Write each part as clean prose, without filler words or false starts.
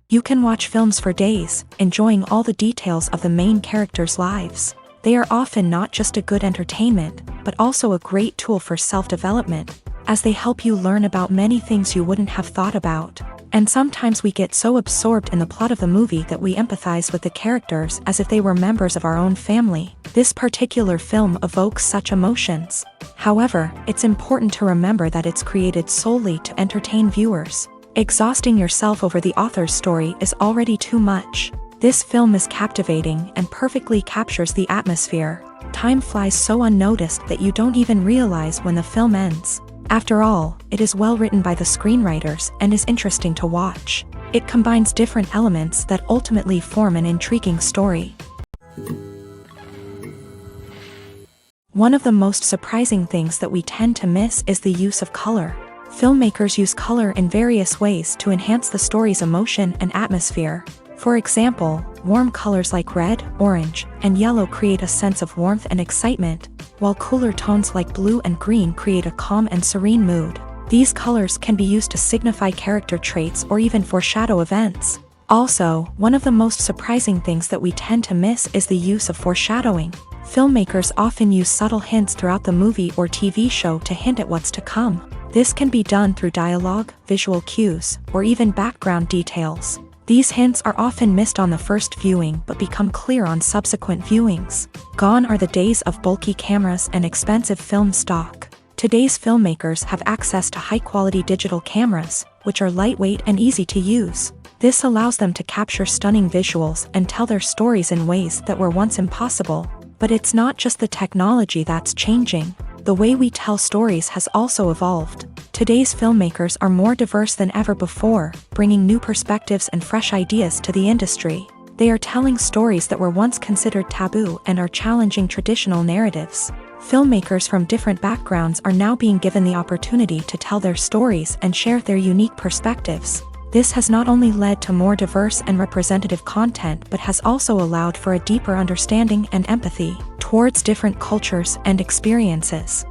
You can watch films for days, enjoying all the details of the main characters' lives. They are often not just a good entertainment, but also a great tool for self-development, as they help you learn about many things you wouldn't have thought about. And sometimes we get so absorbed in the plot of the movie that we empathize with the characters as if they were members of our own family. This particular film evokes such emotions. However, it's important to remember that it's created solely to entertain viewers. Exhausting yourself over the author's story is already too much. This film is captivating and perfectly captures the atmosphere. Time flies so unnoticed that you don't even realize when the film ends. After all, it is well written by the screenwriters and is interesting to watch. It combines different elements that ultimately form an intriguing story. One of the most surprising things that we tend to miss is the use of color. Filmmakers use color in various ways to enhance the story's emotion and atmosphere. For example, warm colors like red, orange, and yellow create a sense of warmth and excitement, while cooler tones like blue and green create a calm and serene mood. These colors can be used to signify character traits or even foreshadow events. Also, one of the most surprising things that we tend to miss is the use of foreshadowing. Filmmakers often use subtle hints throughout the movie or TV show to hint at what's to come. This can be done through dialogue, visual cues, or even background details. These hints are often missed on the first viewing but become clear on subsequent viewings. Gone are the days of bulky cameras and expensive film stock. Today's filmmakers have access to high-quality digital cameras, which are lightweight and easy to use. This allows them to capture stunning visuals and tell their stories in ways that were once impossible. But it's not just the technology that's changing. The way we tell stories has also evolved. Today's filmmakers are more diverse than ever before, bringing new perspectives and fresh ideas to the industry. They are telling stories that were once considered taboo and are challenging traditional narratives. Filmmakers from different backgrounds are now being given the opportunity to tell their stories and share their unique perspectives. This has not only led to more diverse and representative content but has also allowed for a deeper understanding and empathy towards different cultures and experiences.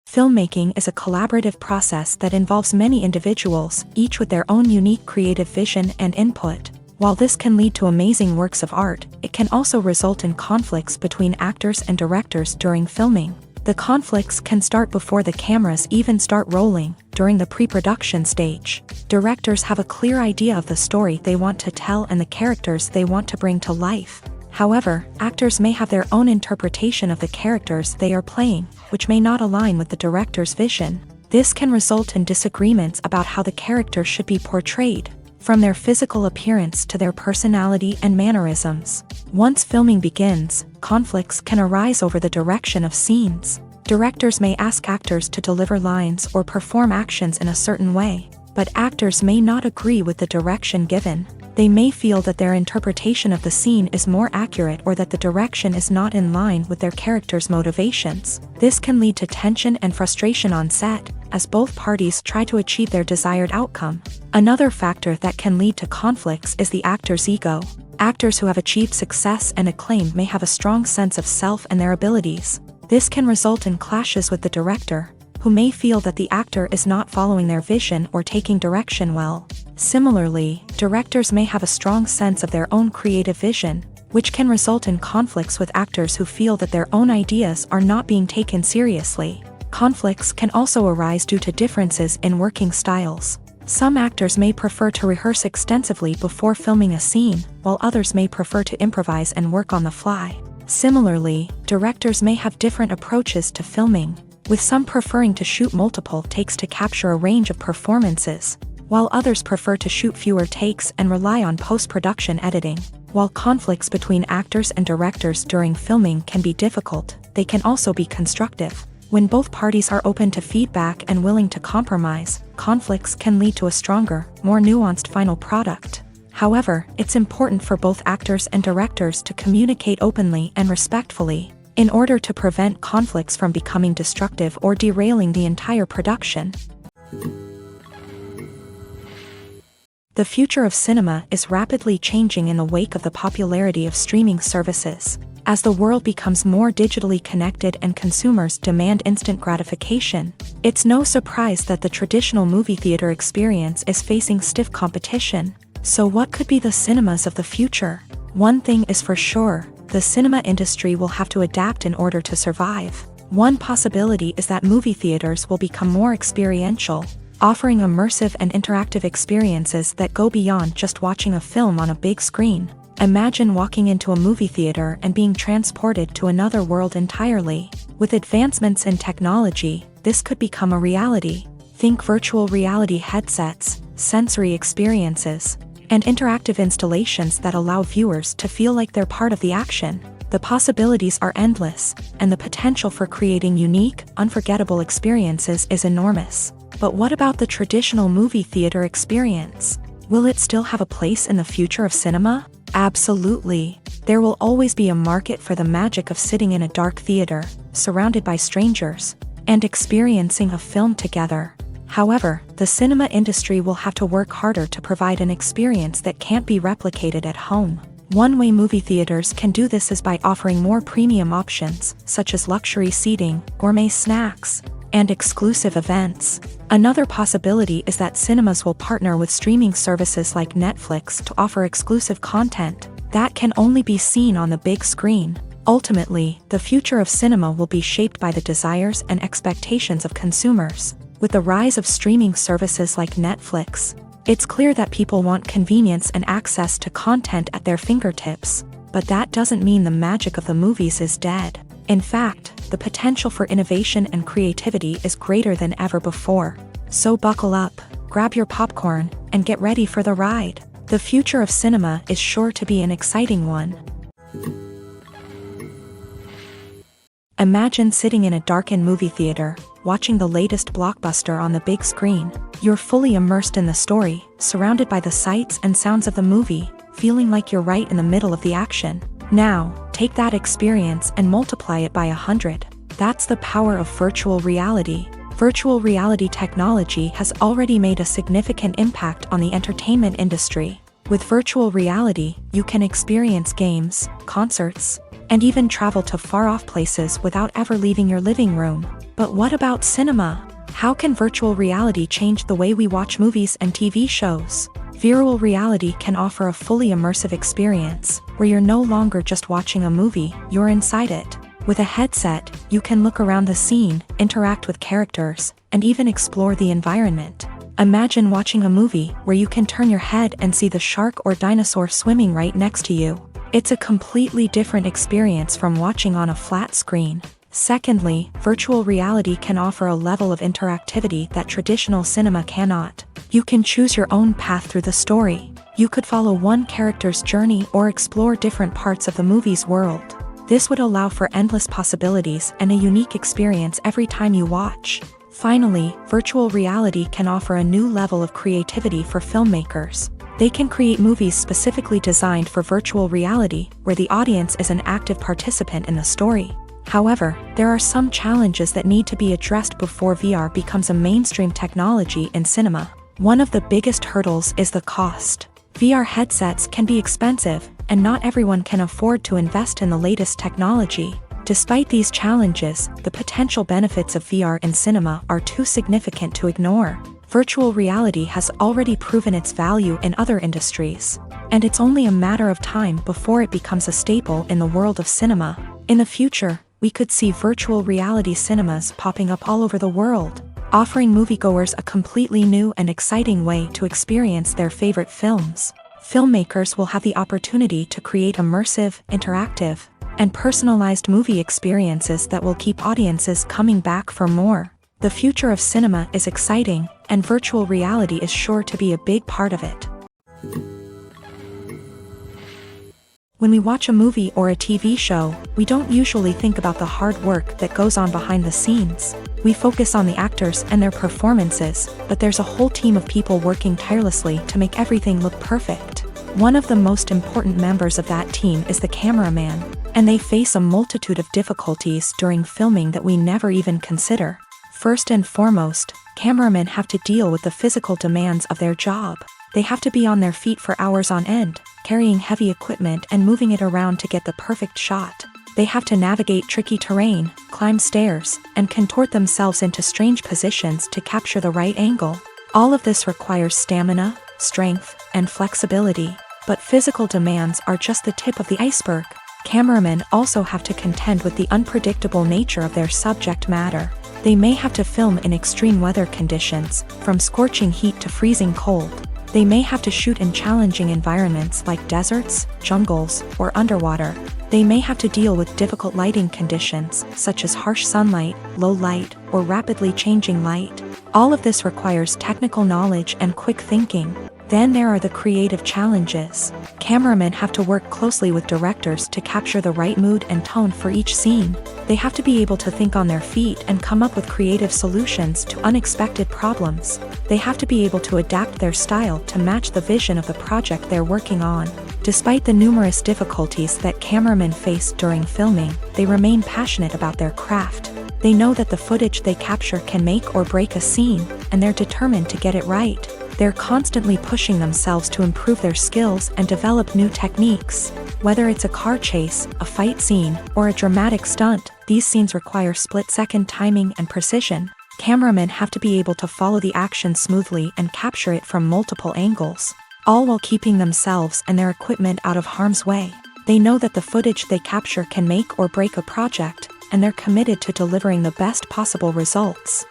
Filmmaking is a collaborative process that involves many individuals, each with their own unique creative vision and input. While this can lead to amazing works of art, it can also result in conflicts between actors and directors during filming. The conflicts can start before the cameras even start rolling, during the pre-production stage. Directors have a clear idea of the story they want to tell and the characters they want to bring to life. However, actors may have their own interpretation of the characters they are playing, which may not align with the director's vision. This can result in disagreements about how the characters should be portrayed, from their physical appearance to their personality and mannerisms. Once filming begins, conflicts can arise over the direction of scenes. Directors may ask actors to deliver lines or perform actions in a certain way, but actors may not agree with the direction given. They may feel that their interpretation of the scene is more accurate or that the direction is not in line with their character's motivations. This can lead to tension and frustration on set, as both parties try to achieve their desired outcome. Another factor that can lead to conflicts is the actor's ego. Actors who have achieved success and acclaim may have a strong sense of self and their abilities. This can result in clashes with the director, who may feel that the actor is not following their vision or taking direction well. Similarly, directors may have a strong sense of their own creative vision, which can result in conflicts with actors who feel that their own ideas are not being taken seriously. Conflicts can also arise due to differences in working styles. Some actors may prefer to rehearse extensively before filming a scene, while others may prefer to improvise and work on the fly. Similarly, directors may have different approaches to filming, with some preferring to shoot multiple takes to capture a range of performances, while others prefer to shoot fewer takes and rely on post-production editing. While conflicts between actors and directors during filming can be difficult, they can also be constructive. When both parties are open to feedback and willing to compromise, conflicts can lead to a stronger, more nuanced final product. However, it's important for both actors and directors to communicate openly and respectfully, in order to prevent conflicts from becoming destructive or derailing the entire production. The future of cinema is rapidly changing in the wake of the popularity of streaming services. As the world becomes more digitally connected and consumers demand instant gratification, it's no surprise that the traditional movie theater experience is facing stiff competition. So what could be the cinemas of the future? One thing is for sure, the cinema industry will have to adapt in order to survive. One possibility is that movie theaters will become more experiential, offering immersive and interactive experiences that go beyond just watching a film on a big screen. Imagine walking into a movie theater and being transported to another world entirely. With advancements in technology, this could become a reality. Think virtual reality headsets, sensory experiences, and interactive installations that allow viewers to feel like they're part of the action. The possibilities are endless, and the potential for creating unique, unforgettable experiences is enormous. But what about the traditional movie theater experience? Will it still have a place in the future of cinema? Absolutely. There will always be a market for the magic of sitting in a dark theater, surrounded by strangers, and experiencing a film together. However, the cinema industry will have to work harder to provide an experience that can't be replicated at home. One way movie theaters can do this is by offering more premium options, such as luxury seating, gourmet snacks, and exclusive events. Another possibility is that cinemas will partner with streaming services like Netflix to offer exclusive content that can only be seen on the big screen. Ultimately, the future of cinema will be shaped by the desires and expectations of consumers. With the rise of streaming services like Netflix, it's clear that people want convenience and access to content at their fingertips. But that doesn't mean the magic of the movies is dead. In fact, the potential for innovation and creativity is greater than ever before. So buckle up, grab your popcorn, and get ready for the ride. The future of cinema is sure to be an exciting one. Imagine sitting in a darkened movie theater, watching the latest blockbuster on the big screen. You're fully immersed in the story, surrounded by the sights and sounds of the movie, feeling like you're right in the middle of the action. Now, take that experience and multiply it by 100. That's the power of virtual reality. Virtual reality technology has already made a significant impact on the entertainment industry. With virtual reality, you can experience games, concerts, and even travel to far-off places without ever leaving your living room. But what about cinema? How can virtual reality change the way we watch movies and TV shows? Virtual reality can offer a fully immersive experience, where you're no longer just watching a movie, you're inside it. With a headset, you can look around the scene, interact with characters, and even explore the environment. Imagine watching a movie where you can turn your head and see the shark or dinosaur swimming right next to you. It's a completely different experience from watching on a flat screen. Secondly, virtual reality can offer a level of interactivity that traditional cinema cannot. You can choose your own path through the story. You could follow one character's journey or explore different parts of the movie's world. This would allow for endless possibilities and a unique experience every time you watch. Finally, virtual reality can offer a new level of creativity for filmmakers. They can create movies specifically designed for virtual reality, where the audience is an active participant in the story. However, there are some challenges that need to be addressed before VR becomes a mainstream technology in cinema. One of the biggest hurdles is the cost. VR headsets can be expensive, and not everyone can afford to invest in the latest technology. Despite these challenges, the potential benefits of VR in cinema are too significant to ignore. Virtual reality has already proven its value in other industries, and it's only a matter of time before it becomes a staple in the world of cinema. In the future, we could see virtual reality cinemas popping up all over the world, offering moviegoers a completely new and exciting way to experience their favorite films. Filmmakers will have the opportunity to create immersive, interactive, and personalized movie experiences that will keep audiences coming back for more. The future of cinema is exciting, and virtual reality is sure to be a big part of it. When we watch a movie or a TV show, we don't usually think about the hard work that goes on behind the scenes. We focus on the actors and their performances, but there's a whole team of people working tirelessly to make everything look perfect. One of the most important members of that team is the cameraman, and they face a multitude of difficulties during filming that we never even consider. First and foremost, cameramen have to deal with the physical demands of their job. They have to be on their feet for hours on end, carrying heavy equipment and moving it around to get the perfect shot. They have to navigate tricky terrain, climb stairs, and contort themselves into strange positions to capture the right angle. All of this requires stamina, strength, and flexibility. But physical demands are just the tip of the iceberg. Cameramen also have to contend with the unpredictable nature of their subject matter. They may have to film in extreme weather conditions, from scorching heat to freezing cold. They may have to shoot in challenging environments like deserts, jungles, or underwater. They may have to deal with difficult lighting conditions, such as harsh sunlight, low light, or rapidly changing light. All of this requires technical knowledge and quick thinking. Then there are the creative challenges. Cameramen have to work closely with directors to capture the right mood and tone for each scene. They have to be able to think on their feet and come up with creative solutions to unexpected problems. They have to be able to adapt their style to match the vision of the project they're working on. Despite the numerous difficulties that cameramen face during filming, they remain passionate about their craft. They know that the footage they capture can make or break a scene, and they're determined to get it right. They're constantly pushing themselves to improve their skills and develop new techniques. Whether it's a car chase, a fight scene, or a dramatic stunt, these scenes require split-second timing and precision. Cameramen have to be able to follow the action smoothly and capture it from multiple angles, all while keeping themselves and their equipment out of harm's way. They know that the footage they capture can make or break a project, and they're committed to delivering the best possible results.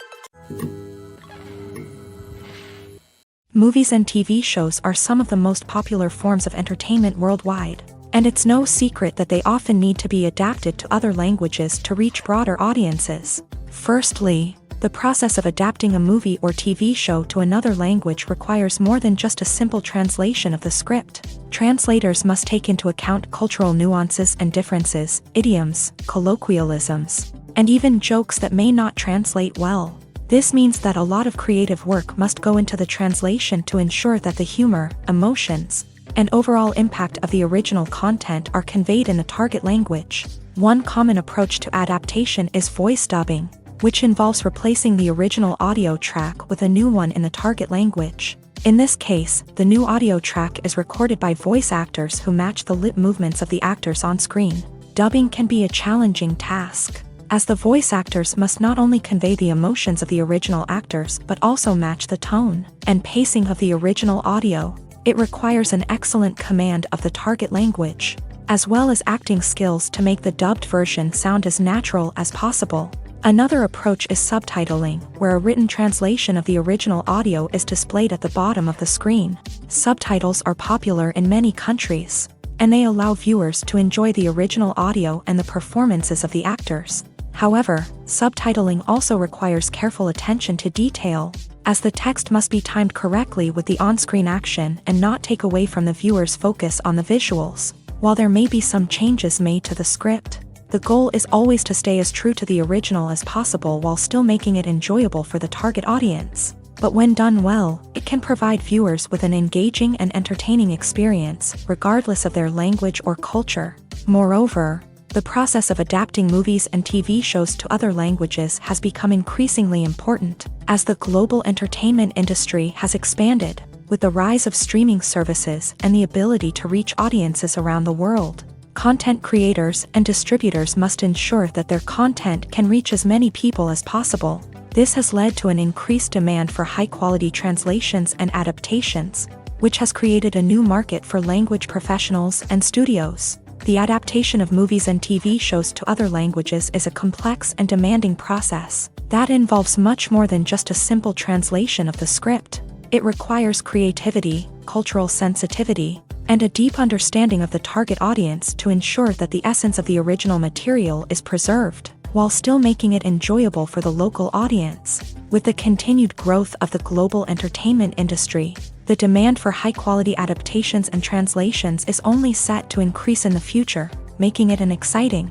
Movies and TV shows are some of the most popular forms of entertainment worldwide, and it's no secret that they often need to be adapted to other languages to reach broader audiences. Firstly, the process of adapting a movie or TV show to another language requires more than just a simple translation of the script. Translators must take into account cultural nuances and differences, idioms, colloquialisms, and even jokes that may not translate well. This means that a lot of creative work must go into the translation to ensure that the humor, emotions, and overall impact of the original content are conveyed in the target language. One common approach to adaptation is voice dubbing, which involves replacing the original audio track with a new one in the target language. In this case, the new audio track is recorded by voice actors who match the lip movements of the actors on screen. Dubbing can be a challenging task, as the voice actors must not only convey the emotions of the original actors but also match the tone and pacing of the original audio. It requires an excellent command of the target language, as well as acting skills to make the dubbed version sound as natural as possible. Another approach is subtitling, where a written translation of the original audio is displayed at the bottom of the screen. Subtitles are popular in many countries, and they allow viewers to enjoy the original audio and the performances of the actors. However, subtitling also requires careful attention to detail, as the text must be timed correctly with the on-screen action and not take away from the viewer's focus on the visuals. While there may be some changes made to the script, the goal is always to stay as true to the original as possible while still making it enjoyable for the target audience. But when done well, it can provide viewers with an engaging and entertaining experience, regardless of their language or culture. Moreover, the process of adapting movies and TV shows to other languages has become increasingly important, as the global entertainment industry has expanded, with the rise of streaming services and the ability to reach audiences around the world. Content creators and distributors must ensure that their content can reach as many people as possible. This has led to an increased demand for high-quality translations and adaptations, which has created a new market for language professionals and studios. The adaptation of movies and TV shows to other languages is a complex and demanding process that involves much more than just a simple translation of the script. It requires creativity, cultural sensitivity, and a deep understanding of the target audience to ensure that the essence of the original material is preserved, while still making it enjoyable for the local audience. With the continued growth of the global entertainment industry, the demand for high-quality adaptations and translations is only set to increase in the future, making it an exciting.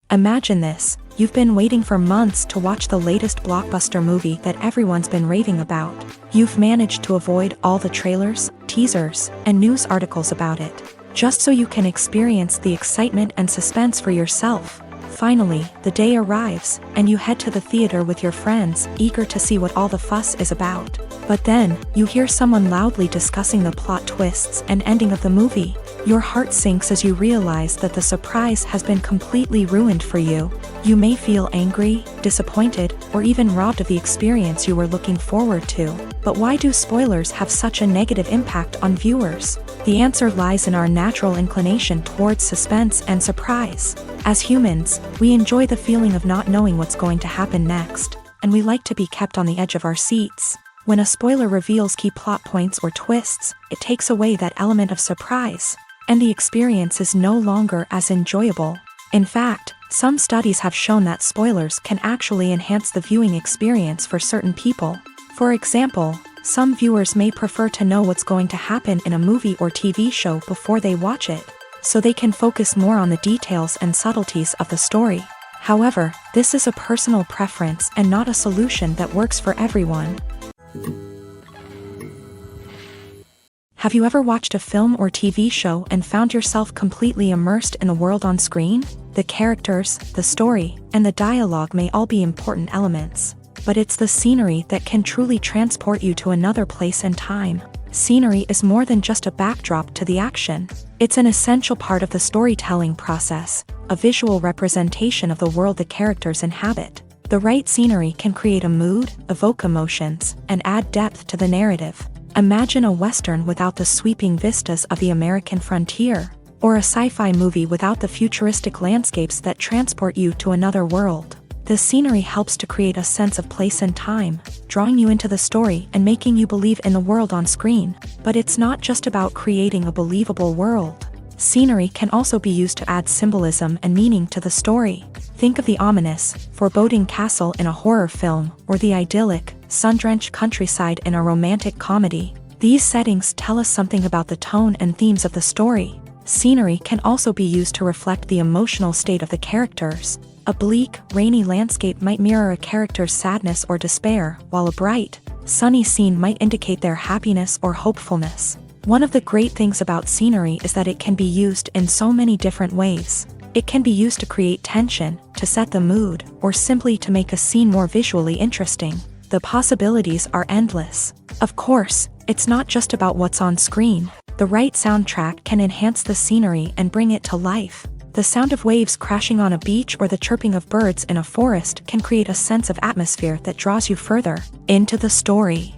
Imagine this: you've been waiting for months to watch the latest blockbuster movie that everyone's been raving about. You've managed to avoid all the trailers, teasers, and news articles about it, just so you can experience the excitement and suspense for yourself. Finally, the day arrives, and you head to the theater with your friends, eager to see what all the fuss is about. But then, you hear someone loudly discussing the plot twists and ending of the movie. Your heart sinks as you realize that the surprise has been completely ruined for you. You may feel angry, disappointed, or even robbed of the experience you were looking forward to. But why do spoilers have such a negative impact on viewers? The answer lies in our natural inclination towards suspense and surprise. As humans, we enjoy the feeling of not knowing what's going to happen next, and we like to be kept on the edge of our seats. When a spoiler reveals key plot points or twists, it takes away that element of surprise, and the experience is no longer as enjoyable. In fact, some studies have shown that spoilers can actually enhance the viewing experience for certain people. For example, some viewers may prefer to know what's going to happen in a movie or TV show before they watch it, so they can focus more on the details and subtleties of the story. However, this is a personal preference and not a solution that works for everyone. Have you ever watched a film or TV show and found yourself completely immersed in the world on screen? The characters, the story, and the dialogue may all be important elements, but it's the scenery that can truly transport you to another place and time. Scenery is more than just a backdrop to the action. It's an essential part of the storytelling process, a visual representation of the world the characters inhabit. The right scenery can create a mood, evoke emotions, and add depth to the narrative. Imagine a Western without the sweeping vistas of the American frontier, or a sci-fi movie without the futuristic landscapes that transport you to another world. The scenery helps to create a sense of place and time, drawing you into the story and making you believe in the world on screen. But it's not just about creating a believable world. Scenery can also be used to add symbolism and meaning to the story. Think of the ominous, foreboding castle in a horror film, or the idyllic, sun-drenched countryside in a romantic comedy. These settings tell us something about the tone and themes of the story. Scenery can also be used to reflect the emotional state of the characters. A bleak, rainy landscape might mirror a character's sadness or despair, while a bright, sunny scene might indicate their happiness or hopefulness. One of the great things about scenery is that it can be used in so many different ways. It can be used to create tension, to set the mood, or simply to make a scene more visually interesting. The possibilities are endless. Of course, it's not just about what's on screen. The right soundtrack can enhance the scenery and bring it to life. The sound of waves crashing on a beach or the chirping of birds in a forest can create a sense of atmosphere that draws you further into the story.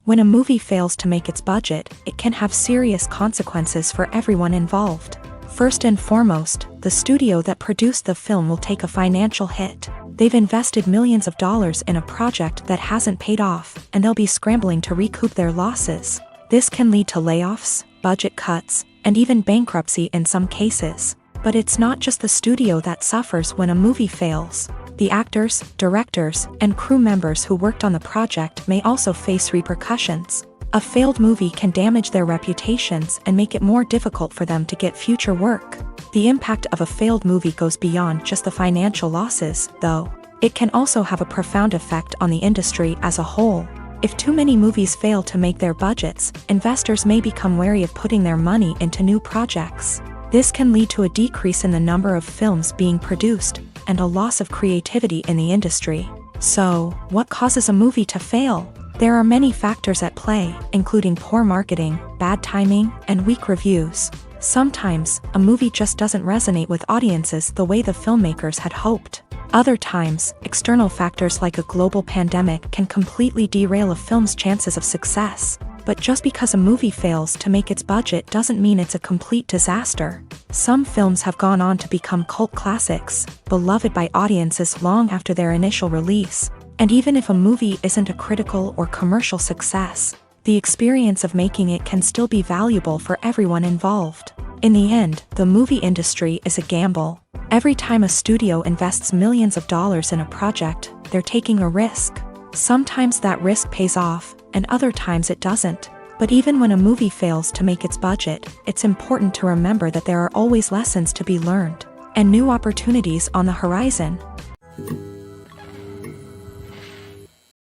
When a movie fails to make its budget, it can have serious consequences for everyone involved. First and foremost, the studio that produced the film will take a financial hit. They've invested millions of dollars in a project that hasn't paid off, and they'll be scrambling to recoup their losses. This can lead to layoffs, budget cuts, and even bankruptcy in some cases. But it's not just the studio that suffers when a movie fails. The actors, directors, and crew members who worked on the project may also face repercussions. A failed movie can damage their reputations and make it more difficult for them to get future work. The impact of a failed movie goes beyond just the financial losses, though. It can also have a profound effect on the industry as a whole. If too many movies fail to make their budgets, investors may become wary of putting their money into new projects. This can lead to a decrease in the number of films being produced, and a loss of creativity in the industry. So, what causes a movie to fail? There are many factors at play, including poor marketing, bad timing, and weak reviews. Sometimes, a movie just doesn't resonate with audiences the way the filmmakers had hoped. Other times, external factors like a global pandemic can completely derail a film's chances of success. But just because a movie fails to make its budget doesn't mean it's a complete disaster. Some films have gone on to become cult classics, beloved by audiences long after their initial release. And even if a movie isn't a critical or commercial success, the experience of making it can still be valuable for everyone involved. In the end, the movie industry is a gamble. Every time a studio invests millions of dollars in a project, they're taking a risk. Sometimes that risk pays off, and other times it doesn't. But even when a movie fails to make its budget, it's important to remember that there are always lessons to be learned, and new opportunities on the horizon.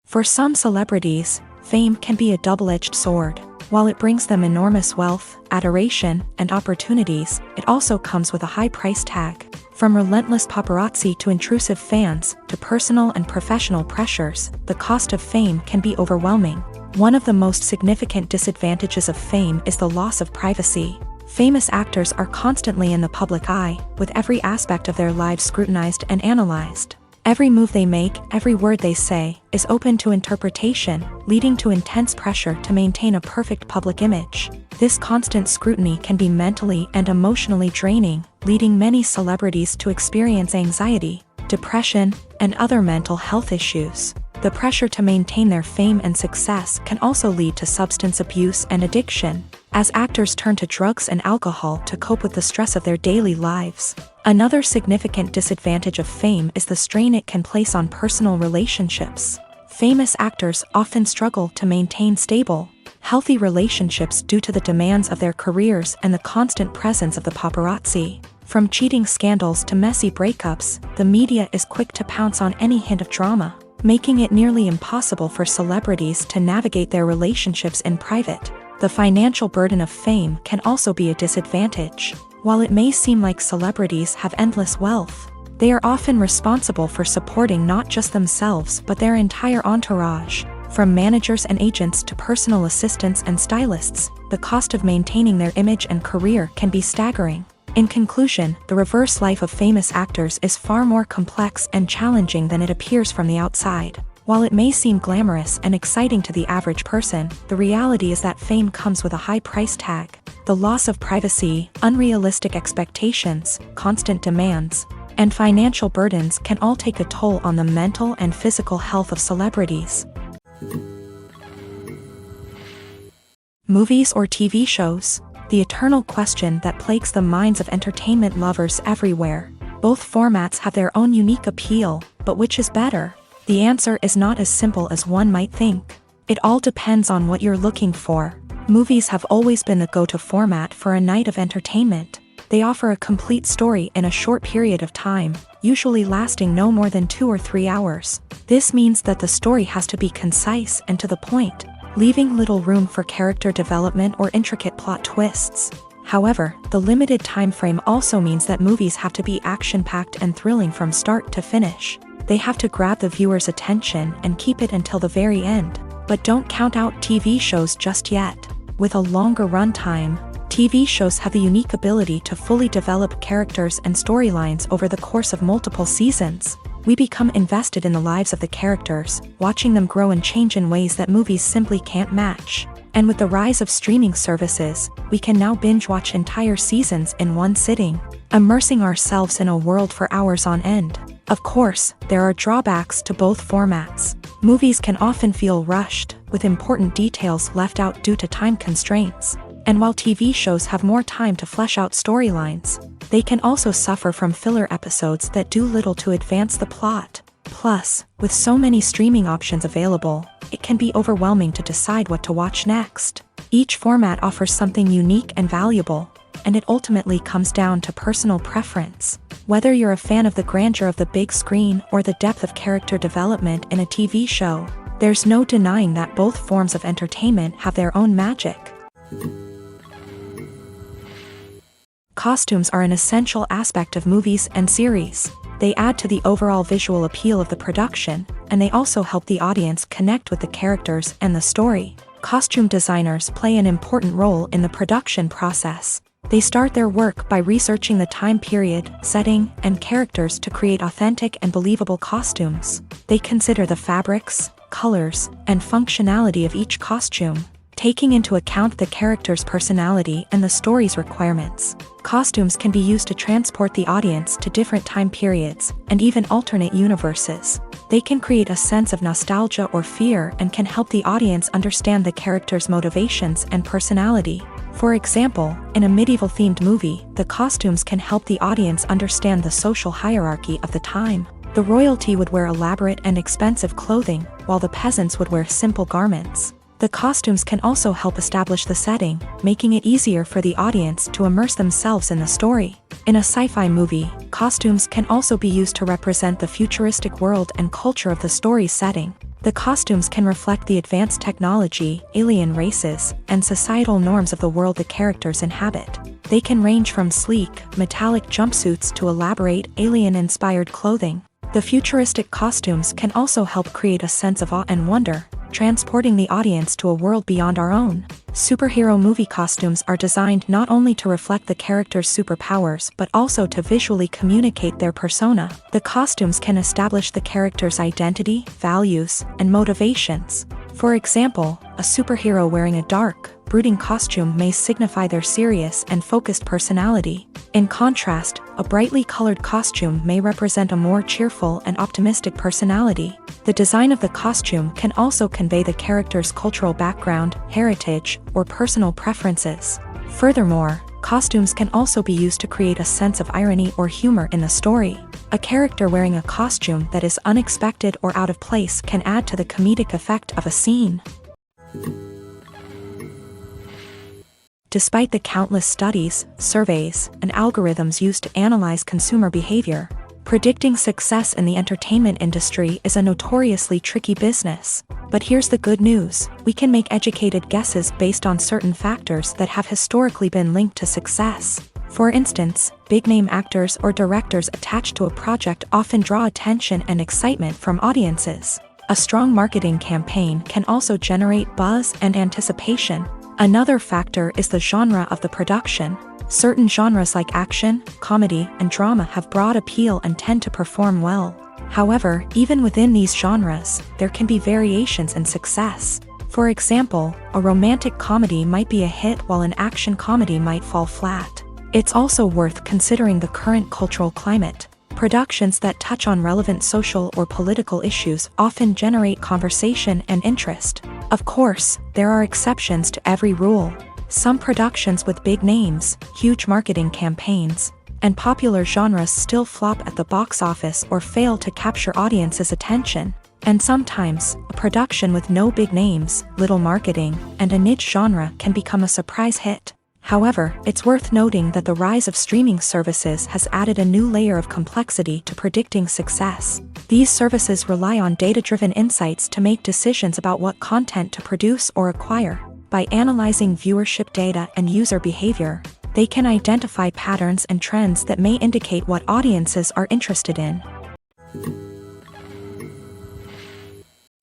For some celebrities, fame can be a double-edged sword. While it brings them enormous wealth, adoration, and opportunities, it also comes with a high price tag. From relentless paparazzi to intrusive fans, to personal and professional pressures, the cost of fame can be overwhelming. One of the most significant disadvantages of fame is the loss of privacy. Famous actors are constantly in the public eye, with every aspect of their lives scrutinized and analyzed. Every move they make, every word they say, is open to interpretation, leading to intense pressure to maintain a perfect public image. This constant scrutiny can be mentally and emotionally draining, leading many celebrities to experience anxiety, depression, and other mental health issues. The pressure to maintain their fame and success can also lead to substance abuse and addiction, as actors turn to drugs and alcohol to cope with the stress of their daily lives. Another significant disadvantage of fame is the strain it can place on personal relationships. Famous actors often struggle to maintain stable, healthy relationships due to the demands of their careers and the constant presence of the paparazzi. From cheating scandals to messy breakups, the media is quick to pounce on any hint of drama, making it nearly impossible for celebrities to navigate their relationships in private. The financial burden of fame can also be a disadvantage. While it may seem like celebrities have endless wealth, they are often responsible for supporting not just themselves but their entire entourage. From managers and agents to personal assistants and stylists, the cost of maintaining their image and career can be staggering. In conclusion, the reverse life of famous actors is far more complex and challenging than it appears from the outside. While it may seem glamorous and exciting to the average person, the reality is that fame comes with a high price tag. The loss of privacy, unrealistic expectations, constant demands, and financial burdens can all take a toll on the mental and physical health of celebrities. Movies or TV shows? The eternal question that plagues the minds of entertainment lovers everywhere. Both formats have their own unique appeal, but which is better? The answer is not as simple as one might think. It all depends on what you're looking for. Movies have always been the go-to format for a night of entertainment. They offer a complete story in a short period of time, usually lasting no more than 2 or 3 hours. This means that the story has to be concise and to the point, leaving little room for character development or intricate plot twists. However, the limited time frame also means that movies have to be action-packed and thrilling from start to finish. They have to grab the viewer's attention and keep it until the very end. But don't count out TV shows just yet. With a longer runtime, TV shows have the unique ability to fully develop characters and storylines over the course of multiple seasons. We become invested in the lives of the characters, watching them grow and change in ways that movies simply can't match. And with the rise of streaming services, we can now binge-watch entire seasons in one sitting, immersing ourselves in a world for hours on end. Of course, there are drawbacks to both formats. Movies can often feel rushed, with important details left out due to time constraints. And while TV shows have more time to flesh out storylines, they can also suffer from filler episodes that do little to advance the plot. Plus, with so many streaming options available, it can be overwhelming to decide what to watch next. Each format offers something unique and valuable, and it ultimately comes down to personal preference. Whether you're a fan of the grandeur of the big screen or the depth of character development in a TV show, there's no denying that both forms of entertainment have their own magic. Costumes are an essential aspect of movies and series. They add to the overall visual appeal of the production, and they also help the audience connect with the characters and the story. Costume designers play an important role in the production process. They start their work by researching the time period, setting, and characters to create authentic and believable costumes. They consider the fabrics, colors, and functionality of each costume, taking into account the character's personality and the story's requirements. Costumes can be used to transport the audience to different time periods and even alternate universes. They can create a sense of nostalgia or fear and can help the audience understand the character's motivations and personality. For example, in a medieval-themed movie, the costumes can help the audience understand the social hierarchy of the time. The royalty would wear elaborate and expensive clothing, while the peasants would wear simple garments. The costumes can also help establish the setting, making it easier for the audience to immerse themselves in the story. In a sci-fi movie, costumes can also be used to represent the futuristic world and culture of the story's setting. The costumes can reflect the advanced technology, alien races, and societal norms of the world the characters inhabit. They can range from sleek, metallic jumpsuits to elaborate, alien-inspired clothing. The futuristic costumes can also help create a sense of awe and wonder, transporting the audience to a world beyond our own. Superhero movie costumes are designed not only to reflect the character's superpowers but also to visually communicate their persona. The costumes can establish the character's identity, values, and motivations. For example, a superhero wearing a dark, brooding costume may signify their serious and focused personality. In contrast, a brightly colored costume may represent a more cheerful and optimistic personality. The design of the costume can also convey the character's cultural background, heritage, or personal preferences. Furthermore, costumes can also be used to create a sense of irony or humor in the story. A character wearing a costume that is unexpected or out of place can add to the comedic effect of a scene. Despite the countless studies, surveys, and algorithms used to analyze consumer behavior, predicting success in the entertainment industry is a notoriously tricky business. But here's the good news: we can make educated guesses based on certain factors that have historically been linked to success. For instance, big-name actors or directors attached to a project often draw attention and excitement from audiences. A strong marketing campaign can also generate buzz and anticipation. Another factor is the genre of the production. Certain genres like action, comedy, and drama have broad appeal and tend to perform well. However, even within these genres, there can be variations in success. For example, a romantic comedy might be a hit while an action comedy might fall flat. It's also worth considering the current cultural climate. Productions that touch on relevant social or political issues often generate conversation and interest. Of course, there are exceptions to every rule. Some productions with big names, huge marketing campaigns, and popular genres still flop at the box office or fail to capture audiences' attention. And sometimes, a production with no big names, little marketing, and a niche genre can become a surprise hit. However, it's worth noting that the rise of streaming services has added a new layer of complexity to predicting success. These services rely on data-driven insights to make decisions about what content to produce or acquire. By analyzing viewership data and user behavior, they can identify patterns and trends that may indicate what audiences are interested in.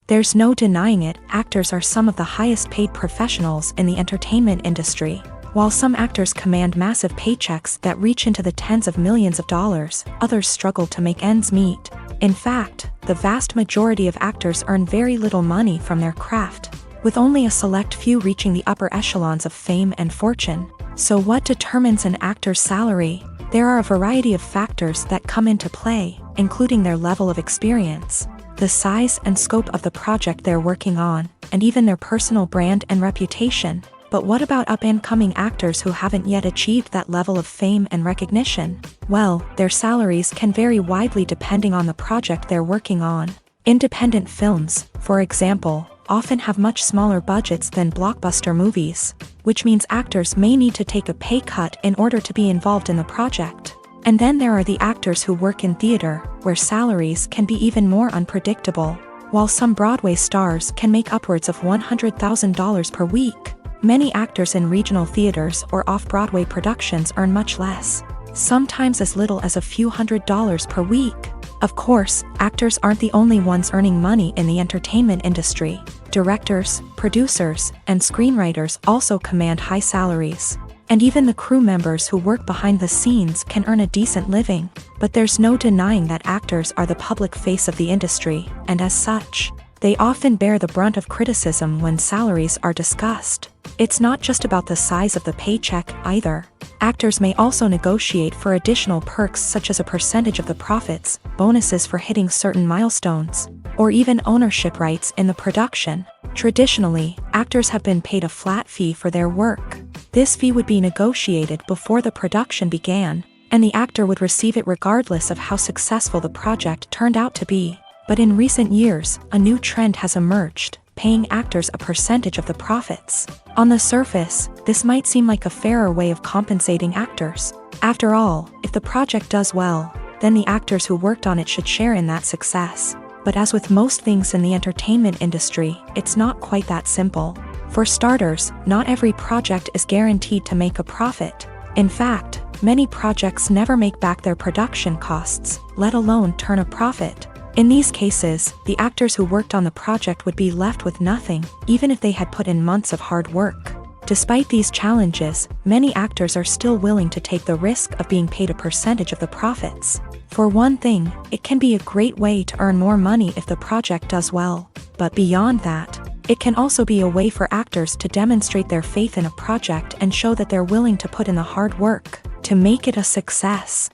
There's no denying it, actors are some of the highest-paid professionals in the entertainment industry. While some actors command massive paychecks that reach into the tens of millions of dollars, others struggle to make ends meet. In fact, the vast majority of actors earn very little money from their craft, with only a select few reaching the upper echelons of fame and fortune. So what determines an actor's salary? There are a variety of factors that come into play, including their level of experience, the size and scope of the project they're working on, and even their personal brand and reputation. But what about up-and-coming actors who haven't yet achieved that level of fame and recognition? Well, their salaries can vary widely depending on the project they're working on. Independent films, for example, often have much smaller budgets than blockbuster movies, which means actors may need to take a pay cut in order to be involved in the project. And then there are the actors who work in theater, where salaries can be even more unpredictable. While some Broadway stars can make upwards of $100,000 per week, many actors in regional theaters or off-Broadway productions earn much less, sometimes as little as a few $100s per week. Of course, actors aren't the only ones earning money in the entertainment industry. Directors, producers, and screenwriters also command high salaries. And even the crew members who work behind the scenes can earn a decent living. But there's no denying that actors are the public face of the industry, and as such, they often bear the brunt of criticism when salaries are discussed. It's not just about the size of the paycheck, either. Actors may also negotiate for additional perks such as a percentage of the profits, bonuses for hitting certain milestones, or even ownership rights in the production. Traditionally, actors have been paid a flat fee for their work. This fee would be negotiated before the production began, and the actor would receive it regardless of how successful the project turned out to be. But in recent years, a new trend has emerged, paying actors a percentage of the profits. On the surface, this might seem like a fairer way of compensating actors. After all, if the project does well, then the actors who worked on it should share in that success. But as with most things in the entertainment industry, it's not quite that simple. For starters, not every project is guaranteed to make a profit. In fact, many projects never make back their production costs, let alone turn a profit. In these cases, the actors who worked on the project would be left with nothing, even if they had put in months of hard work. Despite these challenges, many actors are still willing to take the risk of being paid a percentage of the profits. For one thing, it can be a great way to earn more money if the project does well. But beyond that, it can also be a way for actors to demonstrate their faith in a project and show that they're willing to put in the hard work to make it a success.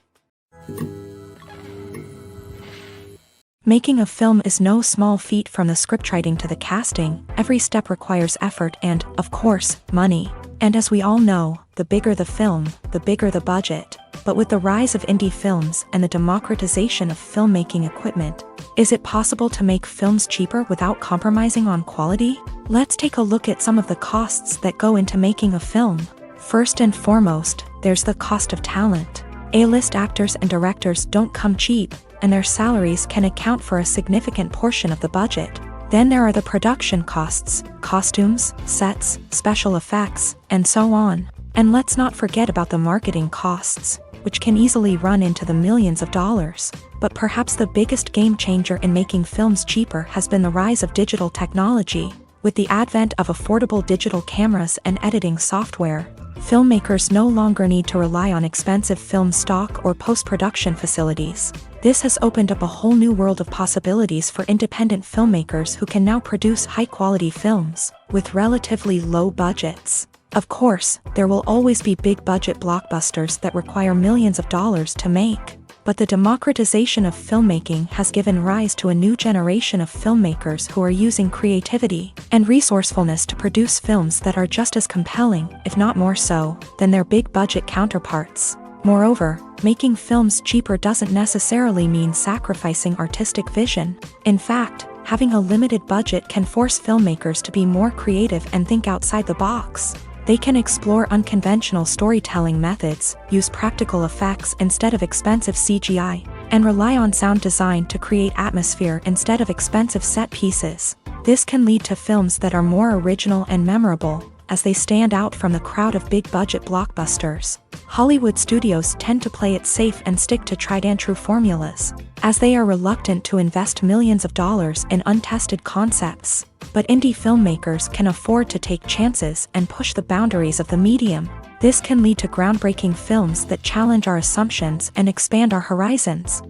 Making a film is no small feat. From the scriptwriting to the casting, every step requires effort and, of course, money. And as we all know, the bigger the film, the bigger the budget. But with the rise of indie films and the democratization of filmmaking equipment, is it possible to make films cheaper without compromising on quality? Let's take a look at some of the costs that go into making a film. First and foremost, there's the cost of talent. A-list actors and directors don't come cheap, and their salaries can account for a significant portion of the budget. Then there are the production costs, costumes, sets, special effects, and so on. And let's not forget about the marketing costs, which can easily run into the millions of dollars. But perhaps the biggest game changer in making films cheaper has been the rise of digital technology. With the advent of affordable digital cameras and editing software, filmmakers no longer need to rely on expensive film stock or post-production facilities. This has opened up a whole new world of possibilities for independent filmmakers who can now produce high-quality films with relatively low budgets. Of course, there will always be big-budget blockbusters that require millions of dollars to make. But the democratization of filmmaking has given rise to a new generation of filmmakers who are using creativity and resourcefulness to produce films that are just as compelling, if not more so, than their big-budget counterparts. Moreover, making films cheaper doesn't necessarily mean sacrificing artistic vision. In fact, having a limited budget can force filmmakers to be more creative and think outside the box. They can explore unconventional storytelling methods, use practical effects instead of expensive CGI, and rely on sound design to create atmosphere instead of expensive set pieces. This can lead to films that are more original and memorable, as they stand out from the crowd of big-budget blockbusters. Hollywood studios tend to play it safe and stick to tried-and-true formulas, as they are reluctant to invest millions of dollars in untested concepts. But indie filmmakers can afford to take chances and push the boundaries of the medium. This can lead to groundbreaking films that challenge our assumptions and expand our horizons.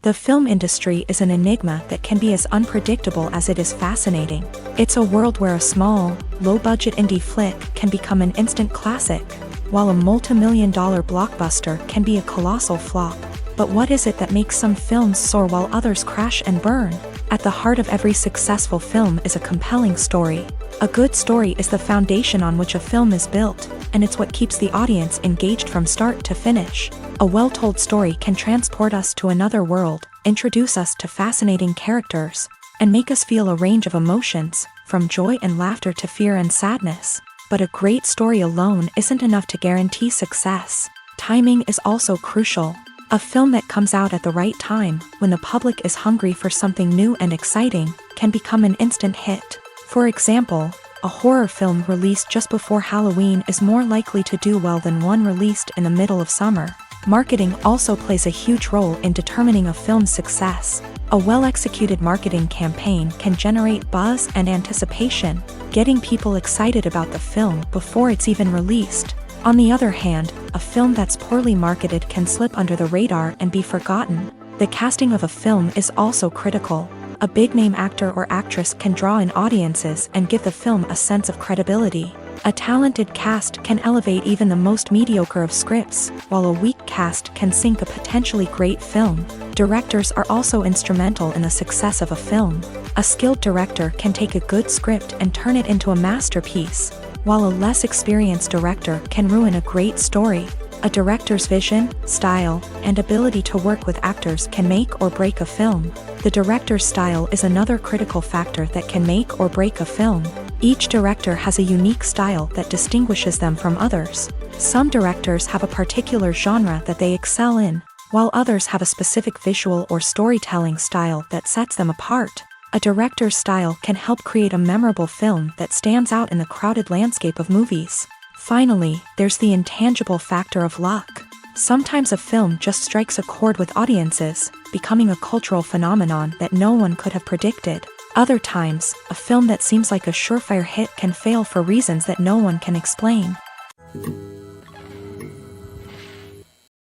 The film industry is an enigma that can be as unpredictable as it is fascinating. It's a world where a small, low-budget indie flick can become an instant classic, while a multi-million-dollar blockbuster can be a colossal flop. But what is it that makes some films soar while others crash and burn? At the heart of every successful film is a compelling story. A good story is the foundation on which a film is built, and it's what keeps the audience engaged from start to finish. A well-told story can transport us to another world, introduce us to fascinating characters, and make us feel a range of emotions, from joy and laughter to fear and sadness. But a great story alone isn't enough to guarantee success. Timing is also crucial. A film that comes out at the right time, when the public is hungry for something new and exciting, can become an instant hit. For example, a horror film released just before Halloween is more likely to do well than one released in the middle of summer. Marketing also plays a huge role in determining a film's success. A well-executed marketing campaign can generate buzz and anticipation, getting people excited about the film before it's even released. On the other hand, a film that's poorly marketed can slip under the radar and be forgotten. The casting of a film is also critical. A big-name actor or actress can draw in audiences and give the film a sense of credibility. A talented cast can elevate even the most mediocre of scripts, while a weak cast can sink a potentially great film. Directors are also instrumental in the success of a film. A skilled director can take a good script and turn it into a masterpiece, while a less experienced director can ruin a great story. A director's vision, style, and ability to work with actors can make or break a film. The director's style is another critical factor that can make or break a film. Each director has a unique style that distinguishes them from others. Some directors have a particular genre that they excel in, while others have a specific visual or storytelling style that sets them apart. A director's style can help create a memorable film that stands out in the crowded landscape of movies. Finally, there's the intangible factor of luck. Sometimes a film just strikes a chord with audiences, becoming a cultural phenomenon that no one could have predicted. Other times, a film that seems like a surefire hit can fail for reasons that no one can explain.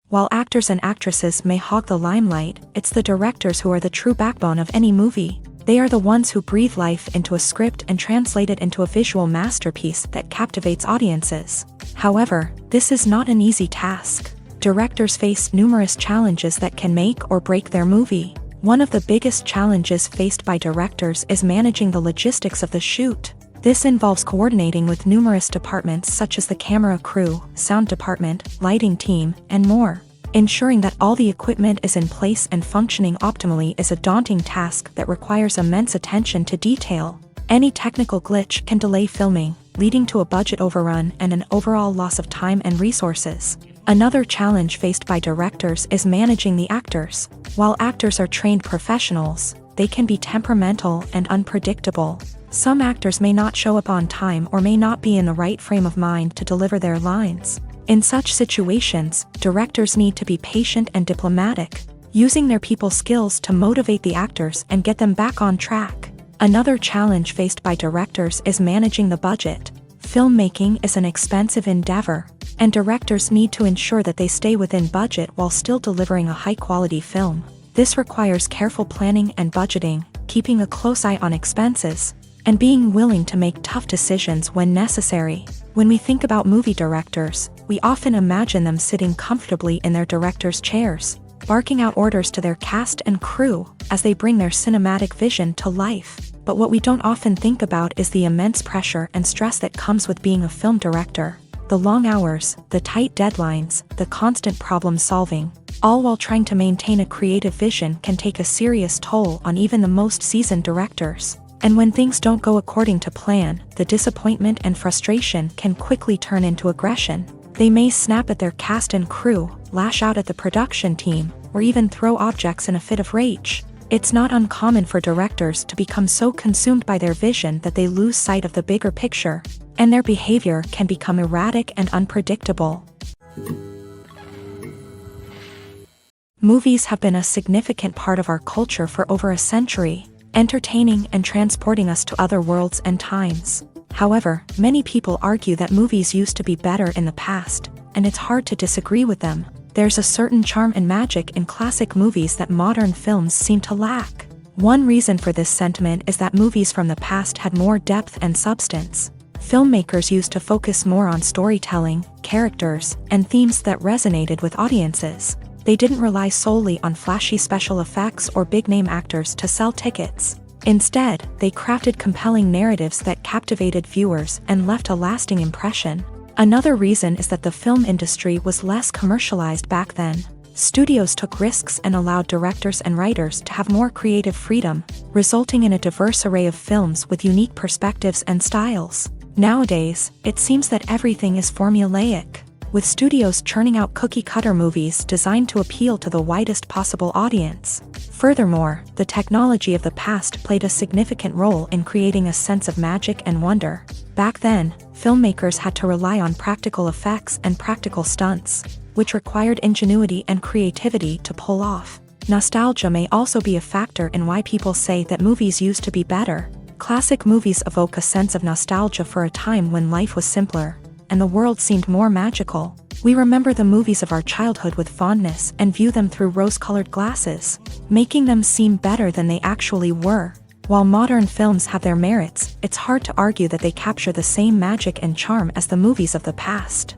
While actors and actresses may hog the limelight, it's the directors who are the true backbone of any movie. They are the ones who breathe life into a script and translate it into a visual masterpiece that captivates audiences. However, this is not an easy task. Directors face numerous challenges that can make or break their movie. One of the biggest challenges faced by directors is managing the logistics of the shoot. This involves coordinating with numerous departments such as the camera crew, sound department, lighting team, and more. Ensuring that all the equipment is in place and functioning optimally is a daunting task that requires immense attention to detail. Any technical glitch can delay filming, leading to a budget overrun and an overall loss of time and resources. Another challenge faced by directors is managing the actors. While actors are trained professionals, they can be temperamental and unpredictable. Some actors may not show up on time or may not be in the right frame of mind to deliver their lines. In such situations, directors need to be patient and diplomatic, using their people skills to motivate the actors and get them back on track. Another challenge faced by directors is managing the budget. Filmmaking is an expensive endeavor, and directors need to ensure that they stay within budget while still delivering a high-quality film. This requires careful planning and budgeting, keeping a close eye on expenses, and being willing to make tough decisions when necessary. When we think about movie directors, we often imagine them sitting comfortably in their director's chairs, barking out orders to their cast and crew as they bring their cinematic vision to life. But what we don't often think about is the immense pressure and stress that comes with being a film director. The long hours, the tight deadlines, the constant problem solving, all while trying to maintain a creative vision can take a serious toll on even the most seasoned directors. And when things don't go according to plan, the disappointment and frustration can quickly turn into aggression. They may snap at their cast and crew, lash out at the production team, or even throw objects in a fit of rage. It's not uncommon for directors to become so consumed by their vision that they lose sight of the bigger picture, and their behavior can become erratic and unpredictable. Movies have been a significant part of our culture for over a century, entertaining and transporting us to other worlds and times. However, many people argue that movies used to be better in the past, and it's hard to disagree with them. There's a certain charm and magic in classic movies that modern films seem to lack. One reason for this sentiment is that movies from the past had more depth and substance. Filmmakers used to focus more on storytelling, characters, and themes that resonated with audiences. They didn't rely solely on flashy special effects or big-name actors to sell tickets. Instead, they crafted compelling narratives that captivated viewers and left a lasting impression. Another reason is that the film industry was less commercialized back then. Studios took risks and allowed directors and writers to have more creative freedom, resulting in a diverse array of films with unique perspectives and styles. Nowadays, it seems that everything is formulaic, with studios churning out cookie-cutter movies designed to appeal to the widest possible audience. Furthermore, the technology of the past played a significant role in creating a sense of magic and wonder. Back then, filmmakers had to rely on practical effects and practical stunts, which required ingenuity and creativity to pull off. Nostalgia may also be a factor in why people say that movies used to be better. Classic movies evoke a sense of nostalgia for a time when life was simpler, and the world seemed more magical. We remember the movies of our childhood with fondness and view them through rose-colored glasses, making them seem better than they actually were. While modern films have their merits, it's hard to argue that they capture the same magic and charm as the movies of the past.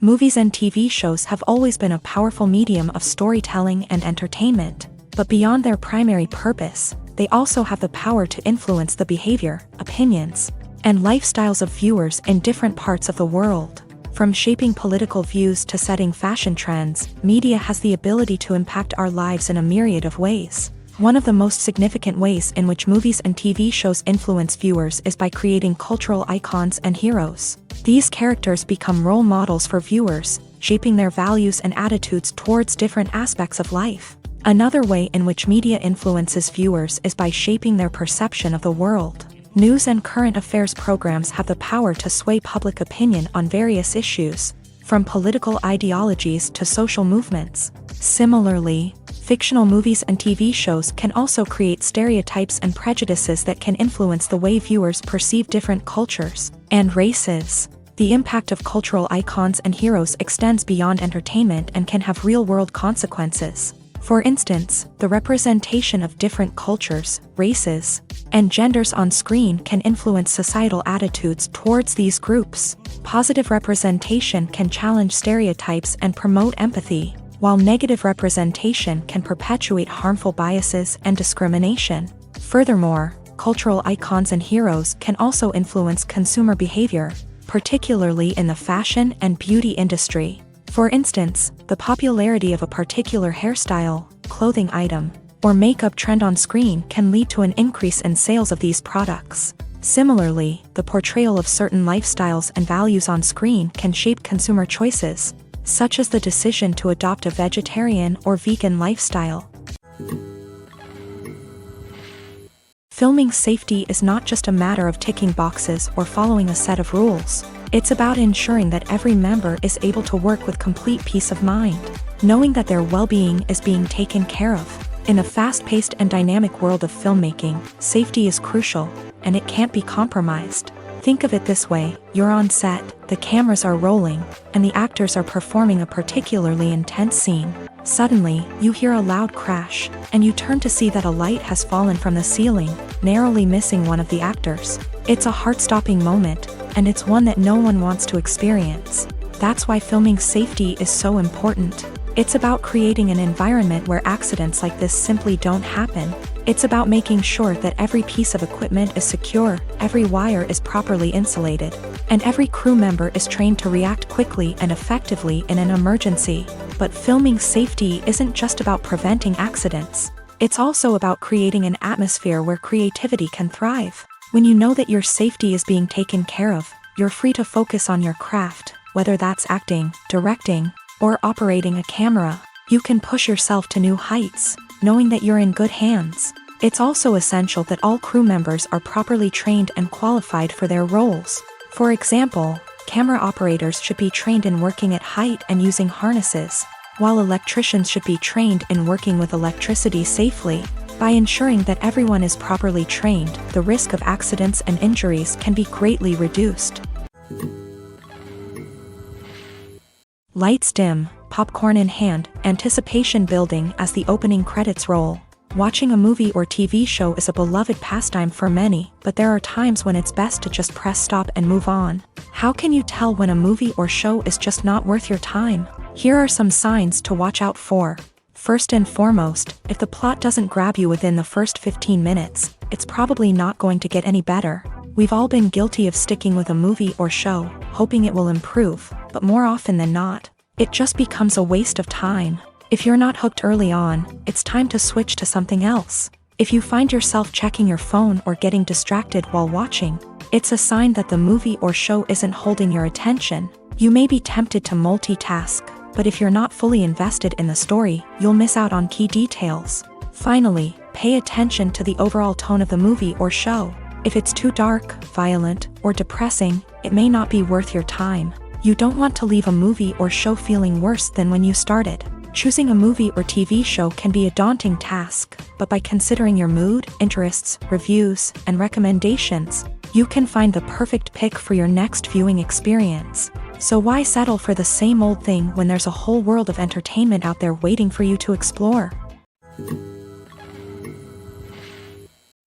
Movies and TV shows have always been a powerful medium of storytelling and entertainment, but beyond their primary purpose, they also have the power to influence the behavior, opinions, and lifestyles of viewers in different parts of the world. From shaping political views to setting fashion trends, media has the ability to impact our lives in a myriad of ways. One of the most significant ways in which movies and TV shows influence viewers is by creating cultural icons and heroes. These characters become role models for viewers, shaping their values and attitudes towards different aspects of life. Another way in which media influences viewers is by shaping their perception of the world. News and current affairs programs have the power to sway public opinion on various issues, from political ideologies to social movements. Similarly, fictional movies and TV shows can also create stereotypes and prejudices that can influence the way viewers perceive different cultures and races. The impact of cultural icons and heroes extends beyond entertainment and can have real-world consequences. For instance, the representation of different cultures, races, and genders on screen can influence societal attitudes towards these groups. Positive representation can challenge stereotypes and promote empathy, while negative representation can perpetuate harmful biases and discrimination. Furthermore, cultural icons and heroes can also influence consumer behavior, particularly in the fashion and beauty industry. For instance, the popularity of a particular hairstyle, clothing item, or makeup trend on screen can lead to an increase in sales of these products. Similarly, the portrayal of certain lifestyles and values on screen can shape consumer choices, such as the decision to adopt a vegetarian or vegan lifestyle. Filming safety is not just a matter of ticking boxes or following a set of rules. It's about ensuring that every member is able to work with complete peace of mind, knowing that their well-being is being taken care of. In a fast-paced and dynamic world of filmmaking, safety is crucial, and it can't be compromised. Think of it this way: you're on set, the cameras are rolling, and the actors are performing a particularly intense scene. Suddenly, you hear a loud crash, and you turn to see that a light has fallen from the ceiling, narrowly missing one of the actors. It's a heart-stopping moment, and it's one that no one wants to experience. That's why filming safety is so important. It's about creating an environment where accidents like this simply don't happen. It's about making sure that every piece of equipment is secure, every wire is properly insulated, and every crew member is trained to react quickly and effectively in an emergency. But filming safety isn't just about preventing accidents. It's also about creating an atmosphere where creativity can thrive. When you know that your safety is being taken care of, you're free to focus on your craft, whether that's acting, directing, or operating a camera. You can push yourself to new heights, knowing that you're in good hands. It's also essential that all crew members are properly trained and qualified for their roles. For example, camera operators should be trained in working at height and using harnesses, while electricians should be trained in working with electricity safely. By ensuring that everyone is properly trained, the risk of accidents and injuries can be greatly reduced. Lights dim, popcorn in hand, anticipation building as the opening credits roll. Watching a movie or TV show is a beloved pastime for many, but there are times when it's best to just press stop and move on. How can you tell when a movie or show is just not worth your time? Here are some signs to watch out for. First and foremost, if the plot doesn't grab you within the first 15 minutes, it's probably not going to get any better. We've all been guilty of sticking with a movie or show, hoping it will improve, but more often than not, it just becomes a waste of time. If you're not hooked early on, it's time to switch to something else. If you find yourself checking your phone or getting distracted while watching, it's a sign that the movie or show isn't holding your attention. You may be tempted to multitask, but if you're not fully invested in the story, you'll miss out on key details. Finally, pay attention to the overall tone of the movie or show. If it's too dark, violent, or depressing, it may not be worth your time. You don't want to leave a movie or show feeling worse than when you started. Choosing a movie or TV show can be a daunting task, but by considering your mood, interests, reviews, and recommendations, you can find the perfect pick for your next viewing experience. So why settle for the same old thing when there's a whole world of entertainment out there waiting for you to explore?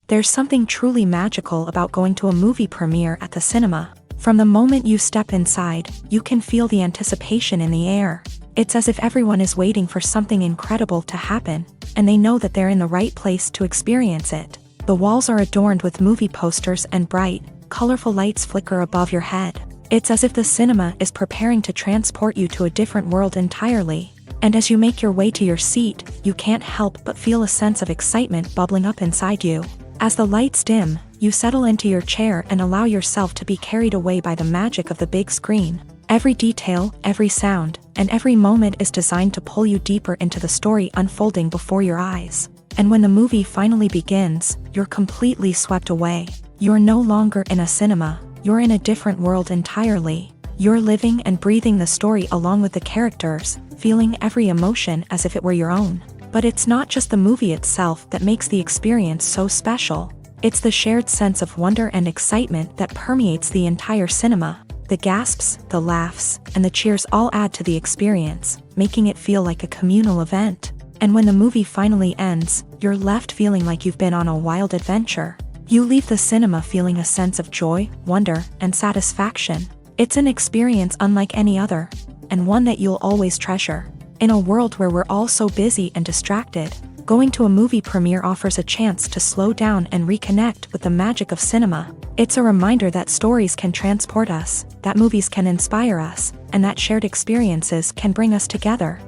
There's something truly magical about going to a movie premiere at the cinema. From the moment you step inside, you can feel the anticipation in the air. It's as if everyone is waiting for something incredible to happen, and they know that they're in the right place to experience it. The walls are adorned with movie posters and bright, colorful lights flicker above your head. It's as if the cinema is preparing to transport you to a different world entirely. And as you make your way to your seat, you can't help but feel a sense of excitement bubbling up inside you. As the lights dim, you settle into your chair and allow yourself to be carried away by the magic of the big screen. Every detail, every sound, and every moment is designed to pull you deeper into the story unfolding before your eyes. And when the movie finally begins, you're completely swept away. You're no longer in a cinema, you're in a different world entirely. You're living and breathing the story along with the characters, feeling every emotion as if it were your own. But it's not just the movie itself that makes the experience so special. It's the shared sense of wonder and excitement that permeates the entire cinema. The gasps, the laughs, and the cheers all add to the experience, making it feel like a communal event. And when the movie finally ends, you're left feeling like you've been on a wild adventure. You leave the cinema feeling a sense of joy, wonder, and satisfaction. It's an experience unlike any other, and one that you'll always treasure. In a world where we're all so busy and distracted, going to a movie premiere offers a chance to slow down and reconnect with the magic of cinema. It's a reminder that stories can transport us, that movies can inspire us, and that shared experiences can bring us together.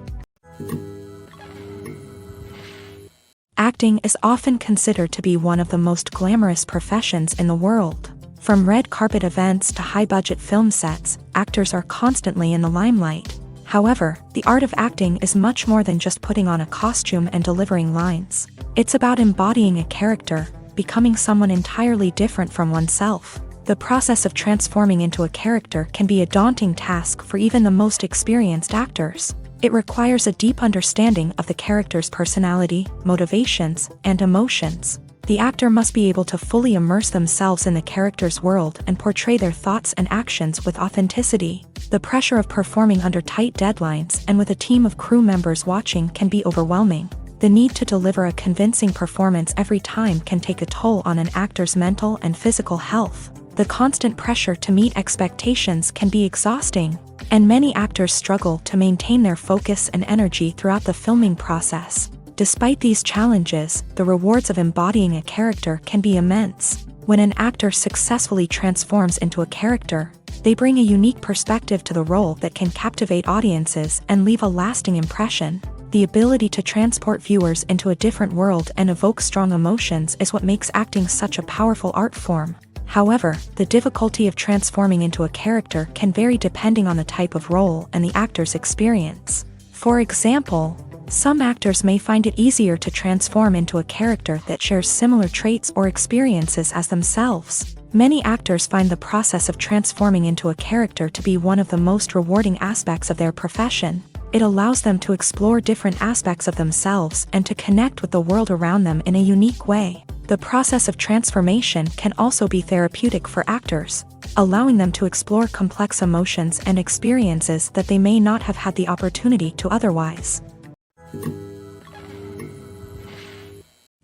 Acting is often considered to be one of the most glamorous professions in the world. From red carpet events to high-budget film sets, actors are constantly in the limelight. However, the art of acting is much more than just putting on a costume and delivering lines. It's about embodying a character, becoming someone entirely different from oneself. The process of transforming into a character can be a daunting task for even the most experienced actors. It requires a deep understanding of the character's personality, motivations, and emotions. The actor must be able to fully immerse themselves in the character's world and portray their thoughts and actions with authenticity. The pressure of performing under tight deadlines and with a team of crew members watching can be overwhelming. The need to deliver a convincing performance every time can take a toll on an actor's mental and physical health. The constant pressure to meet expectations can be exhausting, and many actors struggle to maintain their focus and energy throughout the filming process. Despite these challenges, the rewards of embodying a character can be immense. When an actor successfully transforms into a character, they bring a unique perspective to the role that can captivate audiences and leave a lasting impression. The ability to transport viewers into a different world and evoke strong emotions is what makes acting such a powerful art form. However, the difficulty of transforming into a character can vary depending on the type of role and the actor's experience. For example, some actors may find it easier to transform into a character that shares similar traits or experiences as themselves. Many actors find the process of transforming into a character to be one of the most rewarding aspects of their profession. It allows them to explore different aspects of themselves and to connect with the world around them in a unique way. The process of transformation can also be therapeutic for actors, allowing them to explore complex emotions and experiences that they may not have had the opportunity to otherwise.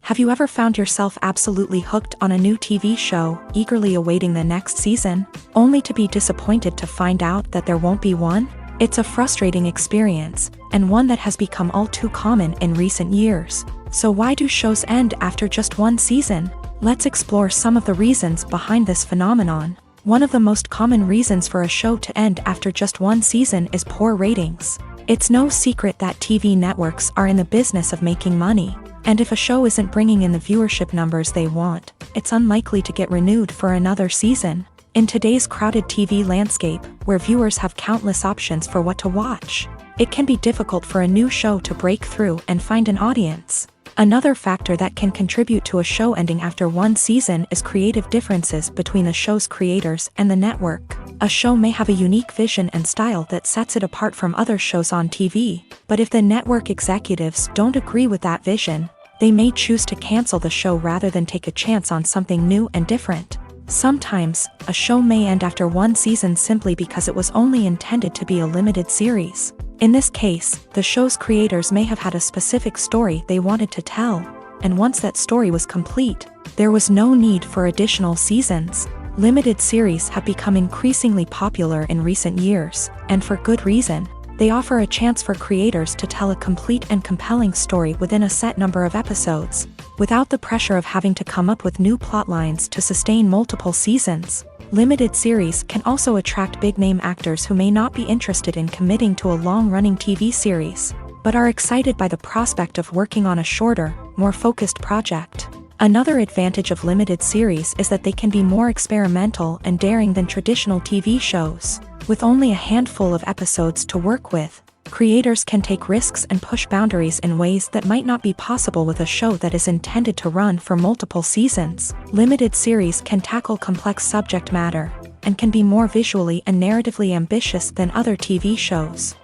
Have you ever found yourself absolutely hooked on a new TV show, eagerly awaiting the next season, only to be disappointed to find out that there won't be one? It's a frustrating experience, and one that has become all too common in recent years. So why do shows end after just one season? Let's explore some of the reasons behind this phenomenon. One of the most common reasons for a show to end after just one season is poor ratings. It's no secret that TV networks are in the business of making money, and if a show isn't bringing in the viewership numbers they want, it's unlikely to get renewed for another season. In today's crowded TV landscape, where viewers have countless options for what to watch, it can be difficult for a new show to break through and find an audience. Another factor that can contribute to a show ending after one season is creative differences between the show's creators and the network. A show may have a unique vision and style that sets it apart from other shows on TV, but if the network executives don't agree with that vision, they may choose to cancel the show rather than take a chance on something new and different. Sometimes, a show may end after one season simply because it was only intended to be a limited series. In this case, the show's creators may have had a specific story they wanted to tell, and once that story was complete, there was no need for additional seasons. Limited series have become increasingly popular in recent years, and for good reason. They offer a chance for creators to tell a complete and compelling story within a set number of episodes, without the pressure of having to come up with new plotlines to sustain multiple seasons. Limited series can also attract big-name actors who may not be interested in committing to a long-running TV series, but are excited by the prospect of working on a shorter, more focused project. Another advantage of limited series is that they can be more experimental and daring than traditional TV shows. With only a handful of episodes to work with, Creators can take risks and push boundaries in ways that might not be possible with a show that is intended to run for multiple seasons. Limited series can tackle complex subject matter and can be more visually and narratively ambitious than other TV shows.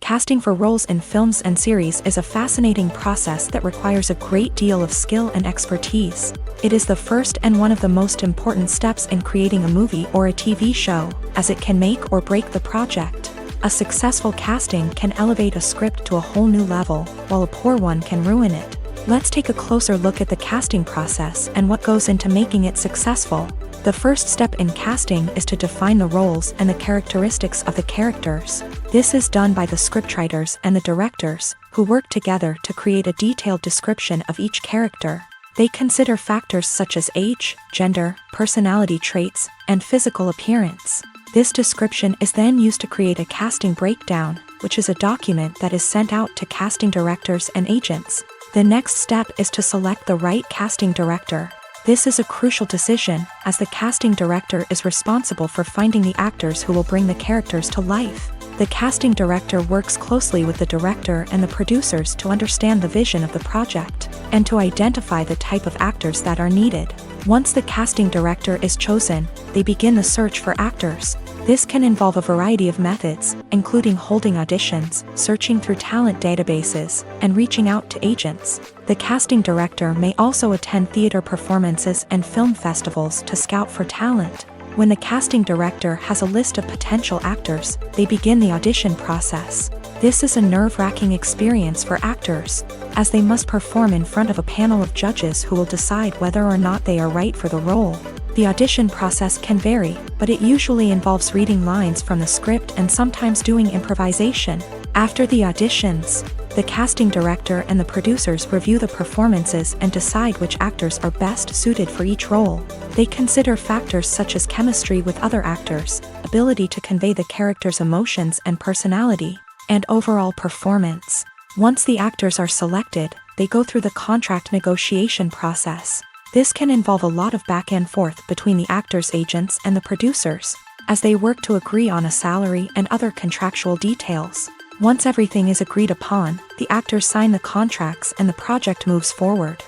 Casting for roles in films and series is a fascinating process that requires a great deal of skill and expertise. It is the first and one of the most important steps in creating a movie or a TV show, as it can make or break the project. A successful casting can elevate a script to a whole new level, while a poor one can ruin it. Let's take a closer look at the casting process and what goes into making it successful. The first step in casting is to define the roles and the characteristics of the characters. This is done by the scriptwriters and the directors, who work together to create a detailed description of each character. They consider factors such as age, gender, personality traits, and physical appearance. This description is then used to create a casting breakdown, which is a document that is sent out to casting directors and agents. The next step is to select the right casting director. This is a crucial decision, as the casting director is responsible for finding the actors who will bring the characters to life. The casting director works closely with the director and the producers to understand the vision of the project, and to identify the type of actors that are needed. Once the casting director is chosen, they begin the search for actors. This can involve a variety of methods, including holding auditions, searching through talent databases, and reaching out to agents. The casting director may also attend theater performances and film festivals to scout for talent. When the casting director has a list of potential actors, they begin the audition process. This is a nerve-wracking experience for actors, as they must perform in front of a panel of judges who will decide whether or not they are right for the role. The audition process can vary, but it usually involves reading lines from the script and sometimes doing improvisation. After the auditions, the casting director and the producers review the performances and decide which actors are best suited for each role. They consider factors such as chemistry with other actors, ability to convey the character's emotions and personality, and overall performance. Once the actors are selected, they go through the contract negotiation process. This can involve a lot of back and forth between the actors' agents and the producers, as they work to agree on a salary and other contractual details. Once everything is agreed upon, the actors sign the contracts and the project moves forward.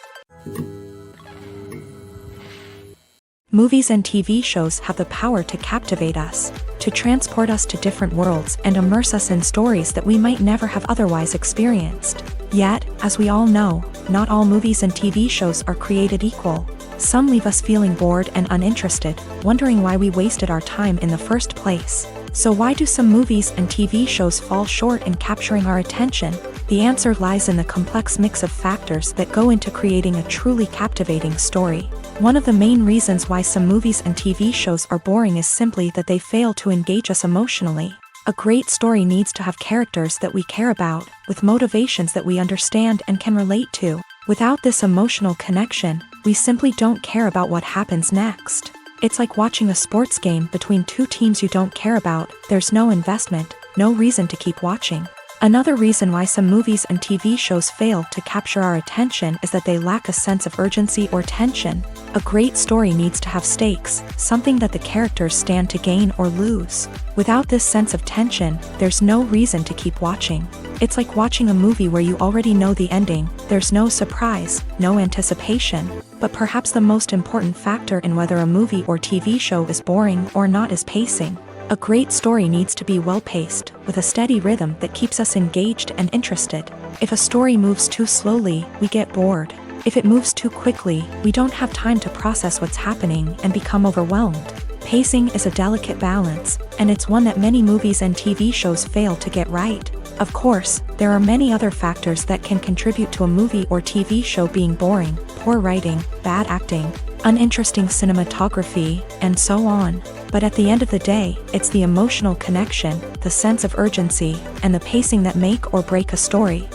Movies and TV shows have the power to captivate us, to transport us to different worlds and immerse us in stories that we might never have otherwise experienced. Yet, as we all know, not all movies and TV shows are created equal. Some leave us feeling bored and uninterested, wondering why we wasted our time in the first place. So why do some movies and TV shows fall short in capturing our attention? The answer lies in the complex mix of factors that go into creating a truly captivating story. One of the main reasons why some movies and TV shows are boring is simply that they fail to engage us emotionally. A great story needs to have characters that we care about, with motivations that we understand and can relate to. Without this emotional connection, we simply don't care about what happens next. It's like watching a sports game between two teams you don't care about. There's no investment, no reason to keep watching. Another reason why some movies and TV shows fail to capture our attention is that they lack a sense of urgency or tension. A great story needs to have stakes, something that the characters stand to gain or lose. Without this sense of tension, there's no reason to keep watching. It's like watching a movie where you already know the ending. There's no surprise, no anticipation. But perhaps the most important factor in whether a movie or TV show is boring or not is pacing. A great story needs to be well-paced, with a steady rhythm that keeps us engaged and interested. If a story moves too slowly, we get bored. If it moves too quickly, we don't have time to process what's happening and become overwhelmed. Pacing is a delicate balance, and it's one that many movies and TV shows fail to get right. Of course, there are many other factors that can contribute to a movie or TV show being boring: poor writing, bad acting, uninteresting cinematography, and so on. But at the end of the day, it's the emotional connection, the sense of urgency, and the pacing that make or break a story.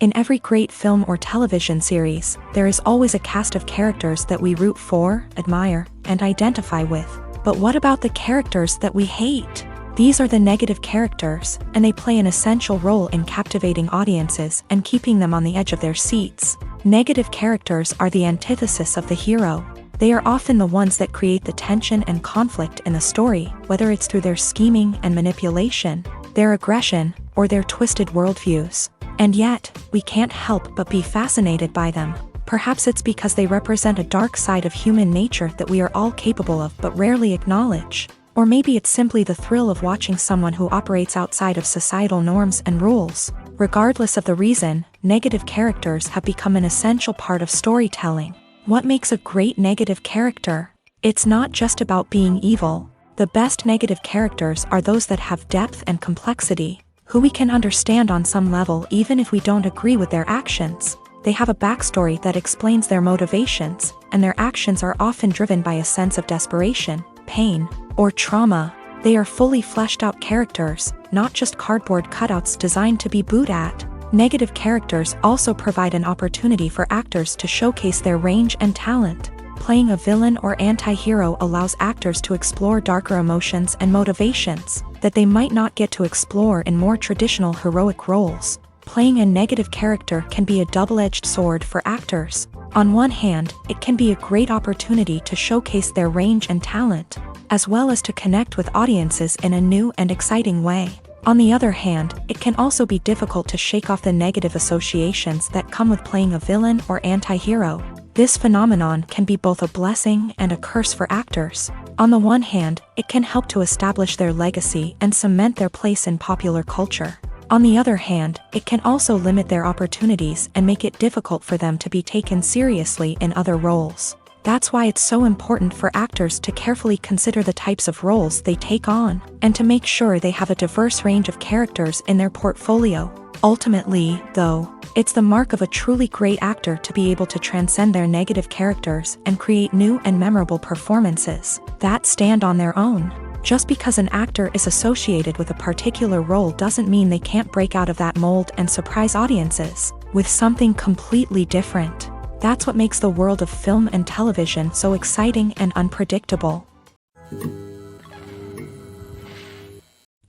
In every great film or television series, there is always a cast of characters that we root for, admire, and identify with. But what about the characters that we hate? These are the negative characters, and they play an essential role in captivating audiences and keeping them on the edge of their seats. Negative characters are the antithesis of the hero. They are often the ones that create the tension and conflict in the story, whether it's through their scheming and manipulation, their aggression, or their twisted worldviews. And yet, we can't help but be fascinated by them. Perhaps it's because they represent a dark side of human nature that we are all capable of but rarely acknowledge. Or maybe it's simply the thrill of watching someone who operates outside of societal norms and rules. Regardless of the reason, negative characters have become an essential part of storytelling. What makes a great negative character? It's not just about being evil. The best negative characters are those that have depth and complexity, who we can understand on some level even if we don't agree with their actions. They have a backstory that explains their motivations, and their actions are often driven by a sense of desperation, pain, or trauma. They are fully fleshed out characters, not just cardboard cutouts designed to be booed at. Negative characters also provide an opportunity for actors to showcase their range and talent. Playing a villain or anti-hero allows actors to explore darker emotions and motivations that they might not get to explore in more traditional heroic roles. Playing a negative character can be a double-edged sword for actors. On one hand, it can be a great opportunity to showcase their range and talent, as well as to connect with audiences in a new and exciting way. On the other hand, it can also be difficult to shake off the negative associations that come with playing a villain or anti-hero. This phenomenon can be both a blessing and a curse for actors. On the one hand, it can help to establish their legacy and cement their place in popular culture. On the other hand, it can also limit their opportunities and make it difficult for them to be taken seriously in other roles. That's why it's so important for actors to carefully consider the types of roles they take on, and to make sure they have a diverse range of characters in their portfolio. Ultimately, though, it's the mark of a truly great actor to be able to transcend their negative characters and create new and memorable performances that stand on their own. Just because an actor is associated with a particular role doesn't mean they can't break out of that mold and surprise audiences with something completely different. That's what makes the world of film and television so exciting and unpredictable.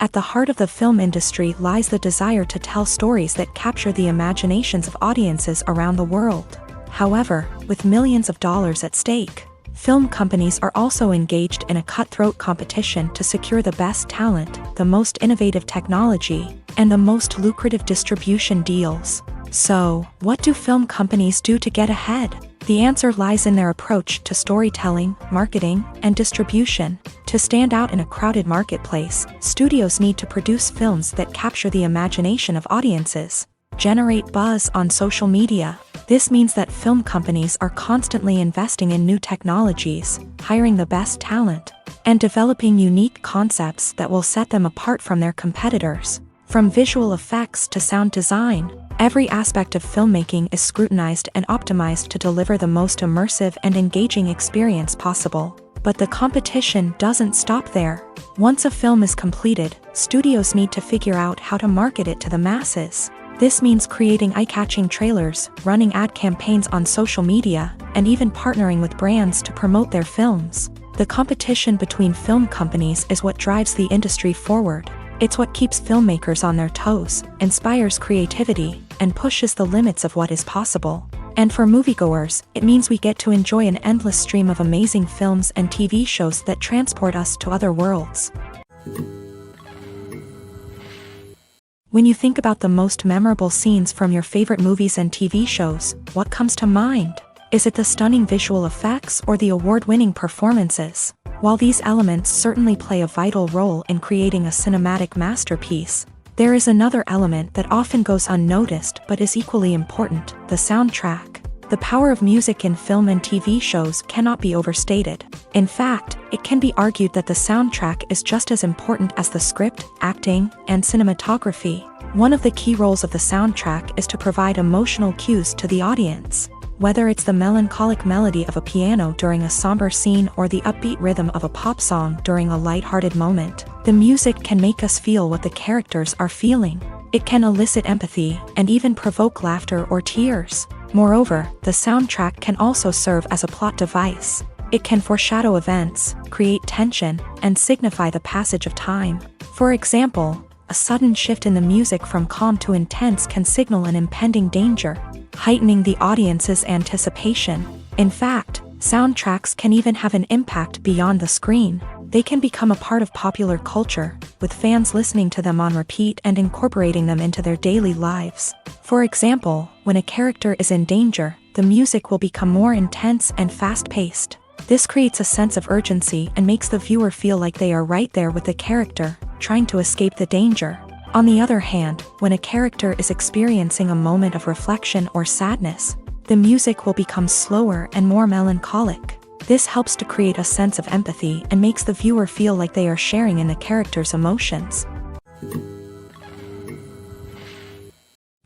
At the heart of the film industry lies the desire to tell stories that capture the imaginations of audiences around the world. However, with millions of dollars at stake, film companies are also engaged in a cutthroat competition to secure the best talent, the most innovative technology, and the most lucrative distribution deals. So, what do film companies do to get ahead? The answer lies in their approach to storytelling, marketing, and distribution. To stand out in a crowded marketplace, studios need to produce films that capture the imagination of audiences, generate buzz on social media. This means that film companies are constantly investing in new technologies, hiring the best talent, and developing unique concepts that will set them apart from their competitors. From visual effects to sound design, every aspect of filmmaking is scrutinized and optimized to deliver the most immersive and engaging experience possible. But the competition doesn't stop there. Once a film is completed, studios need to figure out how to market it to the masses. This means creating eye-catching trailers, running ad campaigns on social media, and even partnering with brands to promote their films. The competition between film companies is what drives the industry forward. It's what keeps filmmakers on their toes, inspires creativity, and pushes the limits of what is possible. And for moviegoers, it means we get to enjoy an endless stream of amazing films and TV shows that transport us to other worlds. When you think about the most memorable scenes from your favorite movies and TV shows, what comes to mind? Is it the stunning visual effects or the award-winning performances? While these elements certainly play a vital role in creating a cinematic masterpiece, there is another element that often goes unnoticed but is equally important: the soundtrack. The power of music in film and TV shows cannot be overstated. In fact, it can be argued that the soundtrack is just as important as the script, acting, and cinematography. One of the key roles of the soundtrack is to provide emotional cues to the audience. Whether it's the melancholic melody of a piano during a somber scene or the upbeat rhythm of a pop song during a lighthearted moment, the music can make us feel what the characters are feeling. It can elicit empathy and even provoke laughter or tears. Moreover, the soundtrack can also serve as a plot device. It can foreshadow events, create tension, and signify the passage of time. For example, a sudden shift in the music from calm to intense can signal an impending danger, heightening the audience's anticipation. In fact, Soundtracks can even have an impact beyond the screen. They can become a part of popular culture, with fans listening to them on repeat and incorporating them into their daily lives. For example, when a character is in danger, the music will become more intense and fast-paced. This creates a sense of urgency and makes the viewer feel like they are right there with the character, trying to escape the danger. On the other hand, when a character is experiencing a moment of reflection or sadness, the music will become slower and more melancholic. This helps to create a sense of empathy and makes the viewer feel like they are sharing in the character's emotions.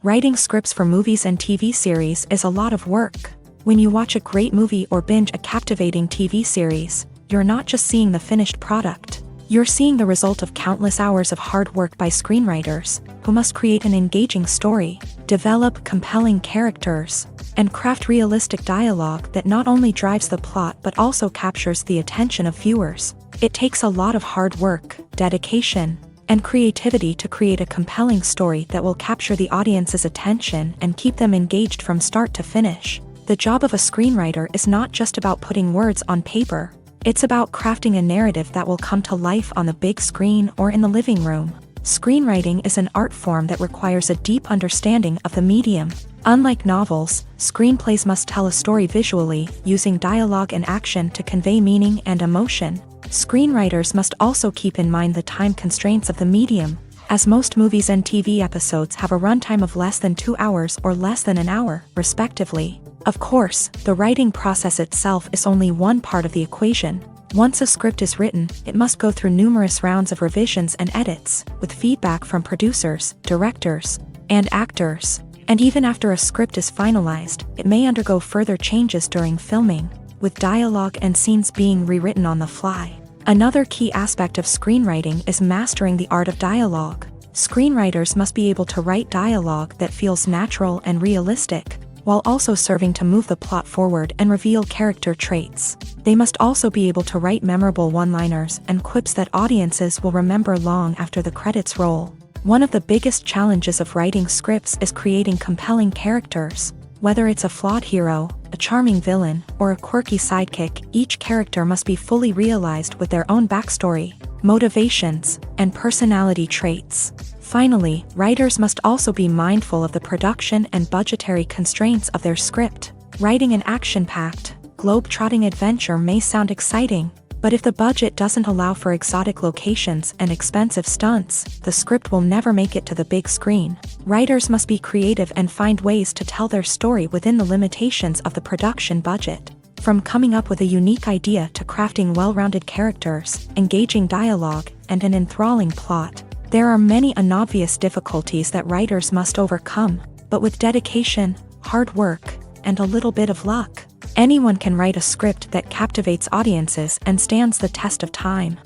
Writing scripts for movies and TV series is a lot of work. When you watch a great movie or binge a captivating TV series, you're not just seeing the finished product. You're seeing the result of countless hours of hard work by screenwriters, who must create an engaging story, develop compelling characters, and craft realistic dialogue that not only drives the plot but also captures the attention of viewers. It takes a lot of hard work, dedication, and creativity to create a compelling story that will capture the audience's attention and keep them engaged from start to finish. The job of a screenwriter is not just about putting words on paper. It's about crafting a narrative that will come to life on the big screen or in the living room. Screenwriting is an art form that requires a deep understanding of the medium. Unlike novels, screenplays must tell a story visually, using dialogue and action to convey meaning and emotion. Screenwriters must also keep in mind the time constraints of the medium, as most movies and TV episodes have a runtime of less than 2 hours or less than an hour, respectively. Of course, the writing process itself is only one part of the equation. Once a script is written, it must go through numerous rounds of revisions and edits, with feedback from producers, directors, and actors. And even after a script is finalized, it may undergo further changes during filming, with dialogue and scenes being rewritten on the fly. Another key aspect of screenwriting is mastering the art of dialogue. Screenwriters must be able to write dialogue that feels natural and realistic, while also serving to move the plot forward and reveal character traits. They must also be able to write memorable one-liners and quips that audiences will remember long after the credits roll. One of the biggest challenges of writing scripts is creating compelling characters. Whether it's a flawed hero, a charming villain, or a quirky sidekick, each character must be fully realized with their own backstory, motivations, and personality traits. Finally, writers must also be mindful of the production and budgetary constraints of their script. Writing an action-packed, globe-trotting adventure may sound exciting, but if the budget doesn't allow for exotic locations and expensive stunts, the script will never make it to the big screen. Writers must be creative and find ways to tell their story within the limitations of the production budget. From coming up with a unique idea to crafting well-rounded characters, engaging dialogue, and an enthralling plot, there are many unobvious difficulties that writers must overcome, but with dedication, hard work, and a little bit of luck, anyone can write a script that captivates audiences and stands the test of time.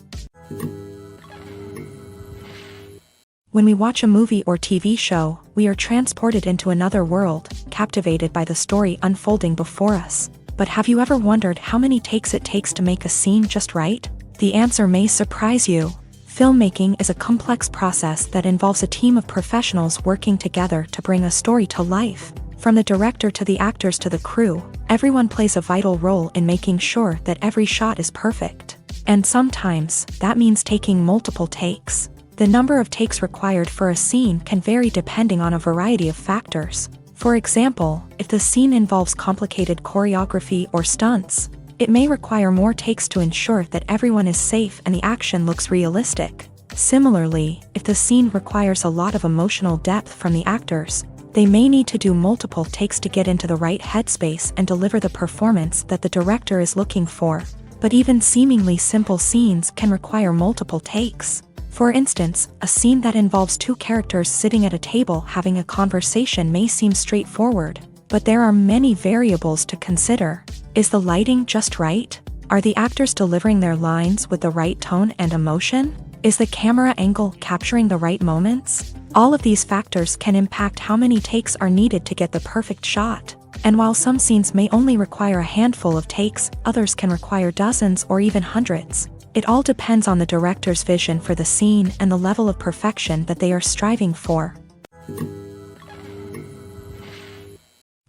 When we watch a movie or TV show, we are transported into another world, captivated by the story unfolding before us. But have you ever wondered how many takes it takes to make a scene just right? The answer may surprise you. Filmmaking is a complex process that involves a team of professionals working together to bring a story to life. From the director to the actors to the crew, everyone plays a vital role in making sure that every shot is perfect. And sometimes, that means taking multiple takes. The number of takes required for a scene can vary depending on a variety of factors. For example, if the scene involves complicated choreography or stunts, it may require more takes to ensure that everyone is safe and the action looks realistic. Similarly, if the scene requires a lot of emotional depth from the actors, they may need to do multiple takes to get into the right headspace and deliver the performance that the director is looking for. But even seemingly simple scenes can require multiple takes. For instance, a scene that involves two characters sitting at a table having a conversation may seem straightforward, but there are many variables to consider. Is the lighting just right? Are the actors delivering their lines with the right tone and emotion? Is the camera angle capturing the right moments? All of these factors can impact how many takes are needed to get the perfect shot. And while some scenes may only require a handful of takes, others can require dozens or even hundreds. It all depends on the director's vision for the scene and the level of perfection that they are striving for.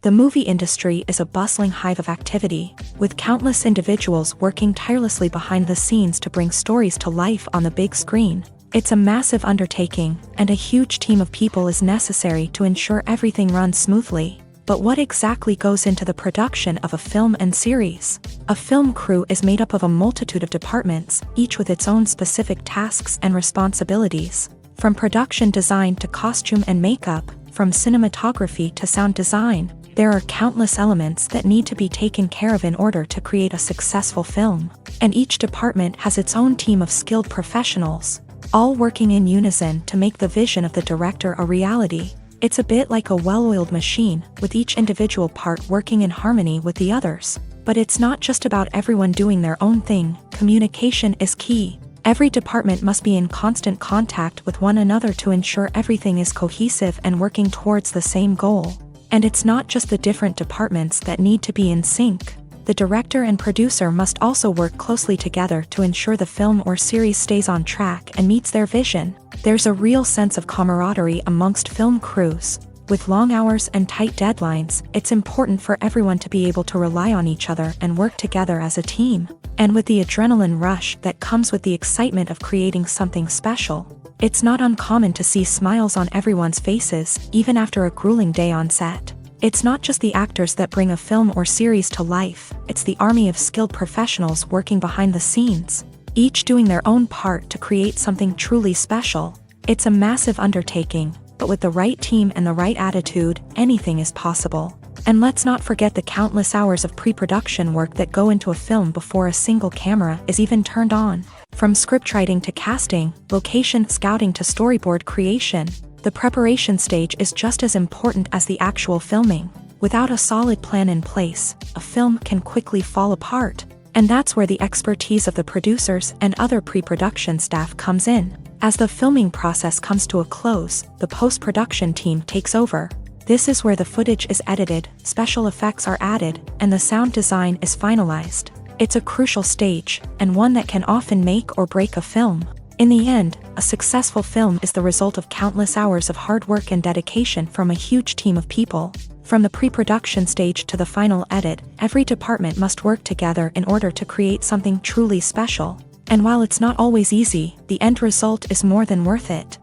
The movie industry is a bustling hive of activity, with countless individuals working tirelessly behind the scenes to bring stories to life on the big screen. It's a massive undertaking, and a huge team of people is necessary to ensure everything runs smoothly. But what exactly goes into the production of a film and series? A film crew is made up of a multitude of departments, each with its own specific tasks and responsibilities. From production design to costume and makeup, from cinematography to sound design, there are countless elements that need to be taken care of in order to create a successful film. And each department has its own team of skilled professionals, all working in unison to make the vision of the director a reality. It's a bit like a well-oiled machine, with each individual part working in harmony with the others. But it's not just about everyone doing their own thing. Communication is key. Every department must be in constant contact with one another to ensure everything is cohesive and working towards the same goal. And it's not just the different departments that need to be in sync. The director and producer must also work closely together to ensure the film or series stays on track and meets their vision. There's a real sense of camaraderie amongst film crews. With long hours and tight deadlines, it's important for everyone to be able to rely on each other and work together as a team. And with the adrenaline rush that comes with the excitement of creating something special, it's not uncommon to see smiles on everyone's faces, even after a grueling day on set. It's not just the actors that bring a film or series to life, it's the army of skilled professionals working behind the scenes, each doing their own part to create something truly special. It's a massive undertaking, but with the right team and the right attitude, anything is possible. And let's not forget the countless hours of pre-production work that go into a film before a single camera is even turned on. From scriptwriting to casting, location scouting to storyboard creation, the preparation stage is just as important as the actual filming. Without a solid plan in place, a film can quickly fall apart. And that's where the expertise of the producers and other pre-production staff comes in. As the filming process comes to a close, the post-production team takes over. This is where the footage is edited, special effects are added, and the sound design is finalized. It's a crucial stage, and one that can often make or break a film. In the end, a successful film is the result of countless hours of hard work and dedication from a huge team of people. From the pre-production stage to the final edit, every department must work together in order to create something truly special. And while it's not always easy, the end result is more than worth it.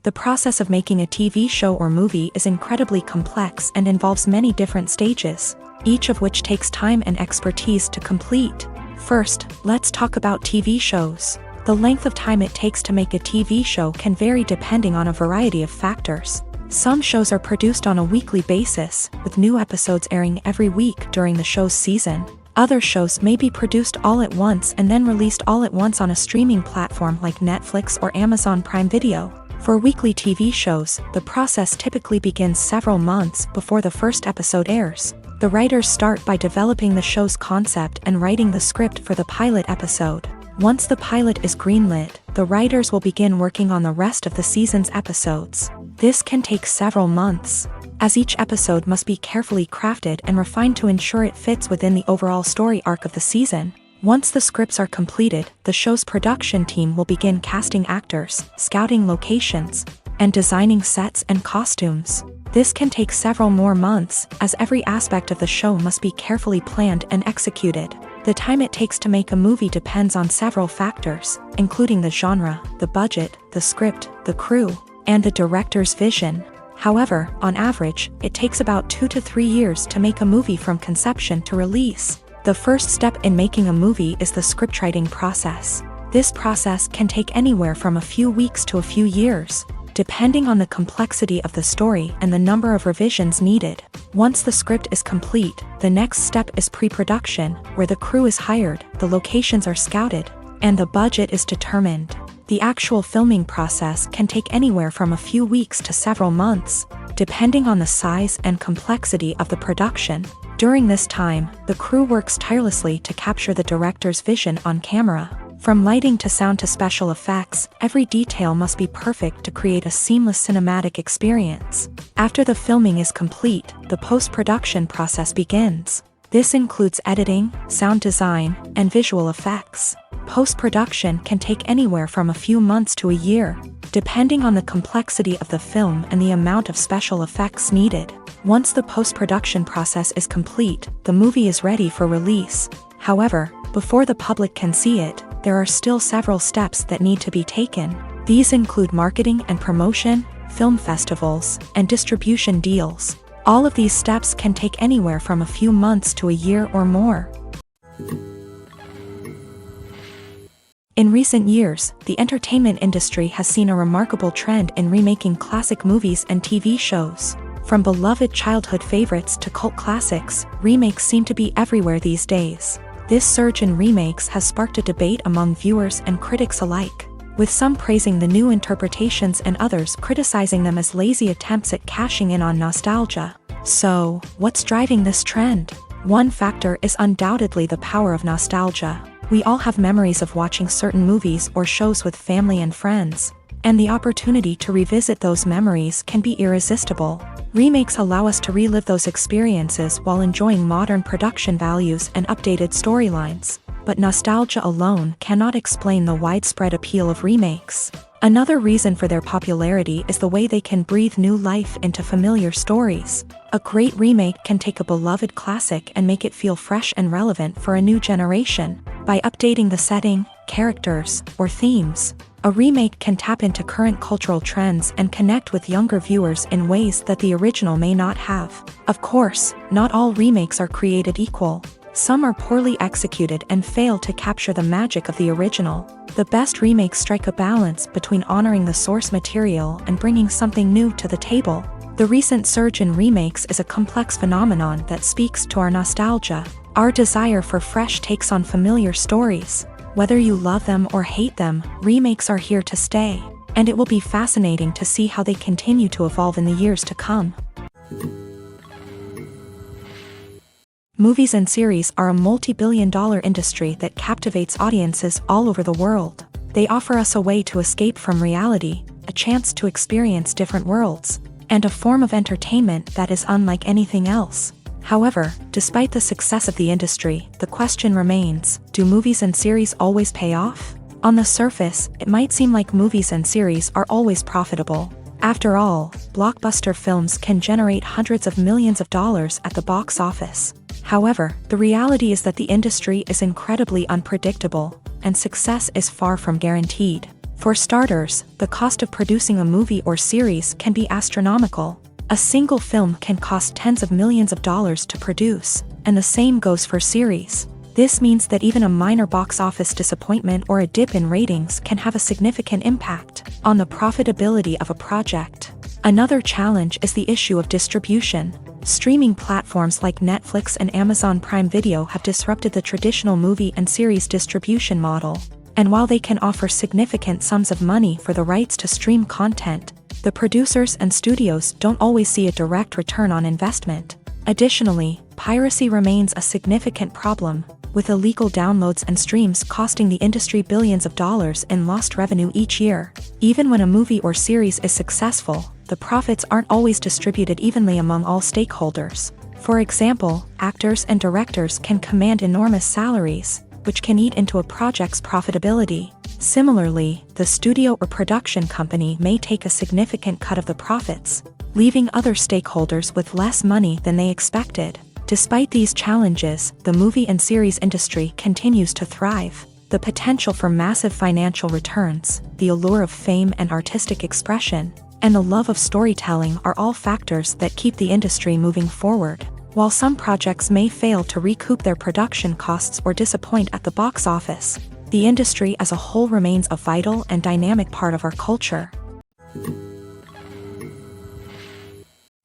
The process of making a TV show or movie is incredibly complex and involves many different stages, each of which takes time and expertise to complete. First, let's talk about TV shows. The length of time it takes to make a TV show can vary depending on a variety of factors. Some shows are produced on a weekly basis, with new episodes airing every week during the show's season. Other shows may be produced all at once and then released all at once on a streaming platform like Netflix or Amazon Prime Video. For weekly TV shows, the process typically begins several months before the first episode airs. The writers start by developing the show's concept and writing the script for the pilot episode. Once the pilot is greenlit, the writers will begin working on the rest of the season's episodes. This can take several months, as each episode must be carefully crafted and refined to ensure it fits within the overall story arc of the season. Once the scripts are completed, the show's production team will begin casting actors, scouting locations, and designing sets and costumes. This can take several more months, as every aspect of the show must be carefully planned and executed. The time it takes to make a movie depends on several factors, including the genre, the budget, the script, the crew, and the director's vision. However, on average, it takes about 2 to 3 years to make a movie from conception to release. The first step in making a movie is the scriptwriting process. This process can take anywhere from a few weeks to a few years, depending on the complexity of the story and the number of revisions needed. Once the script is complete, the next step is pre-production, where the crew is hired, the locations are scouted, and the budget is determined. The actual filming process can take anywhere from a few weeks to several months, depending on the size and complexity of the production. During this time, the crew works tirelessly to capture the director's vision on camera. From lighting to sound to special effects, every detail must be perfect to create a seamless cinematic experience. After the filming is complete, the post-production process begins. This includes editing, sound design, and visual effects. Post-production can take anywhere from a few months to a year, depending on the complexity of the film and the amount of special effects needed. Once the post-production process is complete, the movie is ready for release. However, before the public can see it, there are still several steps that need to be taken. These include marketing and promotion, film festivals, and distribution deals. All of these steps can take anywhere from a few months to a year or more. In recent years, the entertainment industry has seen a remarkable trend in remaking classic movies and TV shows. From beloved childhood favorites to cult classics, remakes seem to be everywhere these days. This surge in remakes has sparked a debate among viewers and critics alike, with some praising the new interpretations and others criticizing them as lazy attempts at cashing in on nostalgia. So, what's driving this trend? One factor is undoubtedly the power of nostalgia. We all have memories of watching certain movies or shows with family and friends, and the opportunity to revisit those memories can be irresistible. Remakes allow us to relive those experiences while enjoying modern production values and updated storylines. But nostalgia alone cannot explain the widespread appeal of remakes. Another reason for their popularity is the way they can breathe new life into familiar stories. A great remake can take a beloved classic and make it feel fresh and relevant for a new generation. By updating the setting, characters, or themes, a remake can tap into current cultural trends and connect with younger viewers in ways that the original may not have. Of course, not all remakes are created equal. Some are poorly executed and fail to capture the magic of the original. The best remakes strike a balance between honoring the source material and bringing something new to the table. The recent surge in remakes is a complex phenomenon that speaks to our nostalgia, our desire for fresh takes on familiar stories. Whether you love them or hate them, remakes are here to stay, and it will be fascinating to see how they continue to evolve in the years to come. Movies and series are a multi-billion-dollar industry that captivates audiences all over the world. They offer us a way to escape from reality, a chance to experience different worlds, and a form of entertainment that is unlike anything else. However, despite the success of the industry, the question remains, do movies and series always pay off? On the surface, it might seem like movies and series are always profitable. After all, blockbuster films can generate hundreds of millions of dollars at the box office. However, the reality is that the industry is incredibly unpredictable, and success is far from guaranteed. For starters, the cost of producing a movie or series can be astronomical. A single film can cost tens of millions of dollars to produce, and the same goes for series. This means that even a minor box office disappointment or a dip in ratings can have a significant impact on the profitability of a project. Another challenge is the issue of distribution. Streaming platforms like Netflix and Amazon Prime Video have disrupted the traditional movie and series distribution model. And while they can offer significant sums of money for the rights to stream content, the producers and studios don't always see a direct return on investment. Additionally, piracy remains a significant problem, with illegal downloads and streams costing the industry billions of dollars in lost revenue each year. Even when a movie or series is successful, the profits aren't always distributed evenly among all stakeholders. For example, actors and directors can command enormous salaries, which can eat into a project's profitability. Similarly, the studio or production company may take a significant cut of the profits, leaving other stakeholders with less money than they expected. Despite these challenges, the movie and series industry continues to thrive. The potential for massive financial returns, the allure of fame and artistic expression, and the love of storytelling are all factors that keep the industry moving forward. While some projects may fail to recoup their production costs or disappoint at the box office, the industry as a whole remains a vital and dynamic part of our culture.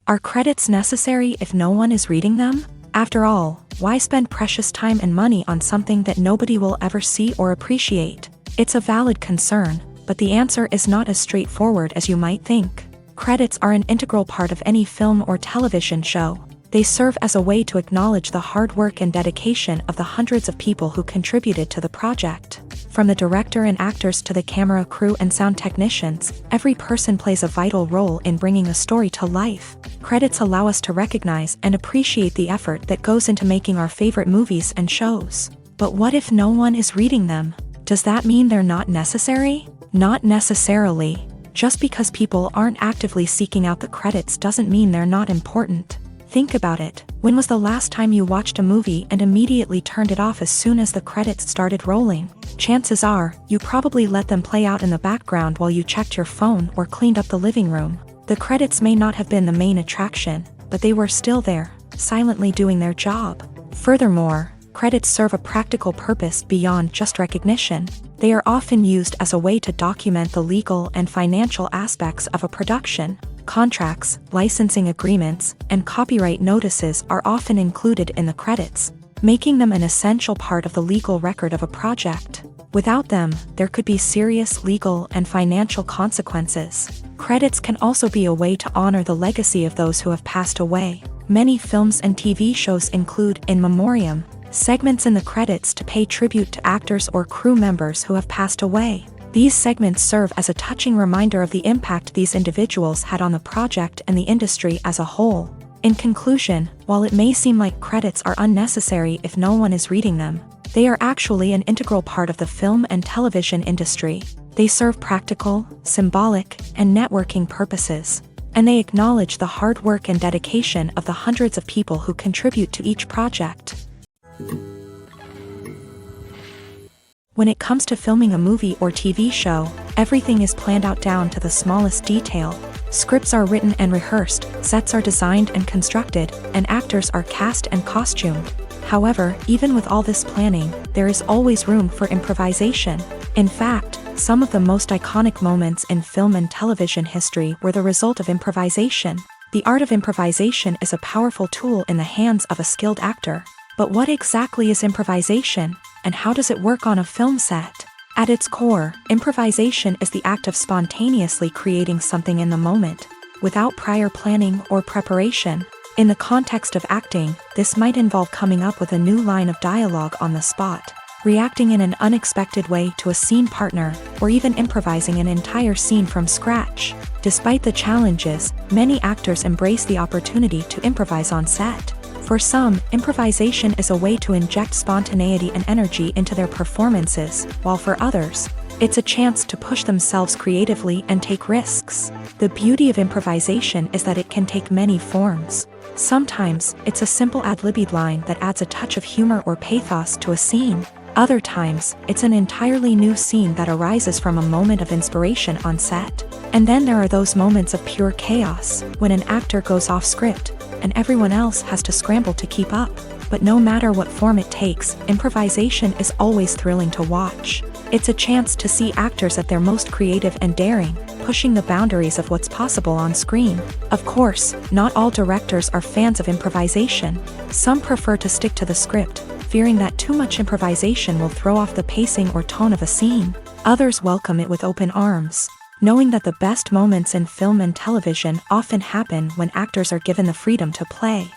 Are credits necessary if no one is reading them? After all, why spend precious time and money on something that nobody will ever see or appreciate? It's a valid concern, but the answer is not as straightforward as you might think. Credits are an integral part of any film or television show. They serve as a way to acknowledge the hard work and dedication of the hundreds of people who contributed to the project. From the director and actors to the camera crew and sound technicians, every person plays a vital role in bringing a story to life. Credits allow us to recognize and appreciate the effort that goes into making our favorite movies and shows. But what if no one is reading them? Does that mean they're not necessary? Not necessarily. Just because people aren't actively seeking out the credits doesn't mean they're not important. Think about it. When was the last time you watched a movie and immediately turned it off as soon as the credits started rolling? Chances are, you probably let them play out in the background while you checked your phone or cleaned up the living room. The credits may not have been the main attraction, but they were still there, silently doing their job. Furthermore, credits serve a practical purpose beyond just recognition. They are often used as a way to document the legal and financial aspects of a production. Contracts, licensing agreements, and copyright notices are often included in the credits, making them an essential part of the legal record of a project. Without them, there could be serious legal and financial consequences. Credits can also be a way to honor the legacy of those who have passed away. Many films and TV shows include in memoriam segments in the credits to pay tribute to actors or crew members who have passed away. These segments serve as a touching reminder of the impact these individuals had on the project and the industry as a whole. In conclusion, while it may seem like credits are unnecessary if no one is reading them, they are actually an integral part of the film and television industry. They serve practical, symbolic, and networking purposes, and they acknowledge the hard work and dedication of the hundreds of people who contribute to each project. When it comes to filming a movie or TV show, everything is planned out down to the smallest detail. Scripts are written and rehearsed, sets are designed and constructed, and actors are cast and costumed. However, even with all this planning, there is always room for improvisation. In fact, some of the most iconic moments in film and television history were the result of improvisation. The art of improvisation is a powerful tool in the hands of a skilled actor. But what exactly is improvisation, and how does it work on a film set? At its core, improvisation is the act of spontaneously creating something in the moment, without prior planning or preparation. In the context of acting, this might involve coming up with a new line of dialogue on the spot, reacting in an unexpected way to a scene partner, or even improvising an entire scene from scratch. Despite the challenges, many actors embrace the opportunity to improvise on set. For some, improvisation is a way to inject spontaneity and energy into their performances, while for others, it's a chance to push themselves creatively and take risks. The beauty of improvisation is that it can take many forms. Sometimes, it's a simple ad-libbed line that adds a touch of humor or pathos to a scene. Other times, it's an entirely new scene that arises from a moment of inspiration on set. And then there are those moments of pure chaos, when an actor goes off script, and everyone else has to scramble to keep up. But no matter what form it takes, improvisation is always thrilling to watch. It's a chance to see actors at their most creative and daring, pushing the boundaries of what's possible on screen. Of course, not all directors are fans of improvisation. Some prefer to stick to the script, fearing that too much improvisation will throw off the pacing or tone of a scene. Others welcome it with open arms, knowing that the best moments in film and television often happen when actors are given the freedom to play.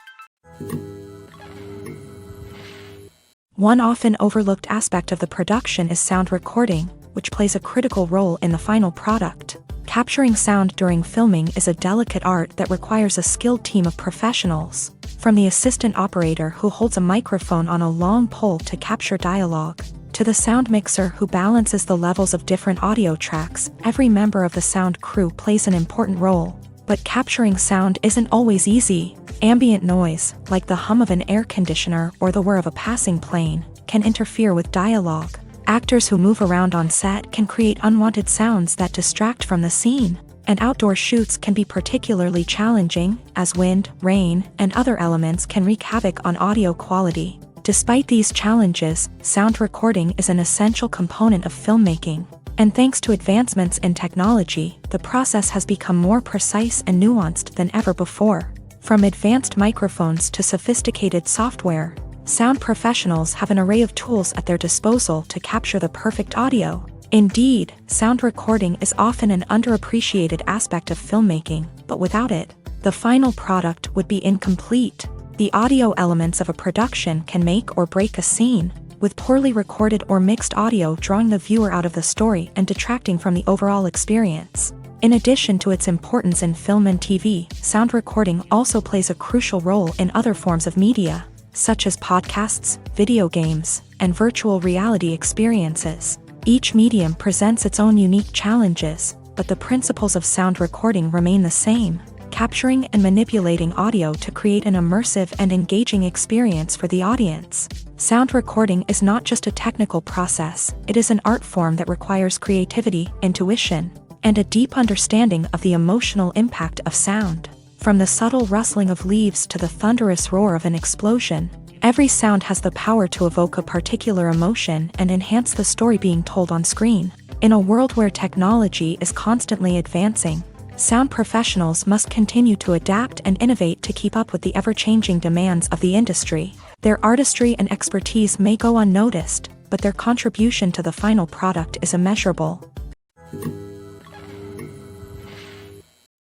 One often overlooked aspect of the production is sound recording, which plays a critical role in the final product. Capturing sound during filming is a delicate art that requires a skilled team of professionals. From the assistant operator who holds a microphone on a long pole to capture dialogue, to the sound mixer who balances the levels of different audio tracks, every member of the sound crew plays an important role. But capturing sound isn't always easy. Ambient noise, like the hum of an air conditioner or the whir of a passing plane, can interfere with dialogue. Actors who move around on set can create unwanted sounds that distract from the scene. And outdoor shoots can be particularly challenging, as wind, rain, and other elements can wreak havoc on audio quality. Despite these challenges, sound recording is an essential component of filmmaking. And thanks to advancements in technology, the process has become more precise and nuanced than ever before. From advanced microphones to sophisticated software, sound professionals have an array of tools at their disposal to capture the perfect audio. Indeed, sound recording is often an underappreciated aspect of filmmaking, but without it, the final product would be incomplete. The audio elements of a production can make or break a scene. with poorly recorded or mixed audio drawing the viewer out of the story and detracting from the overall experience. In addition to its importance in film and TV, sound recording also plays a crucial role in other forms of media, such as podcasts, video games, and virtual reality experiences. Each medium presents its own unique challenges, but the principles of sound recording remain the same, capturing and manipulating audio to create an immersive and engaging experience for the audience. Sound recording is not just a technical process, it is an art form that requires creativity, intuition, and a deep understanding of the emotional impact of sound. From the subtle rustling of leaves to the thunderous roar of an explosion, every sound has the power to evoke a particular emotion and enhance the story being told on screen. In a world where technology is constantly advancing, sound professionals must continue to adapt and innovate to keep up with the ever-changing demands of the industry. Their artistry and expertise may go unnoticed, but their contribution to the final product is immeasurable.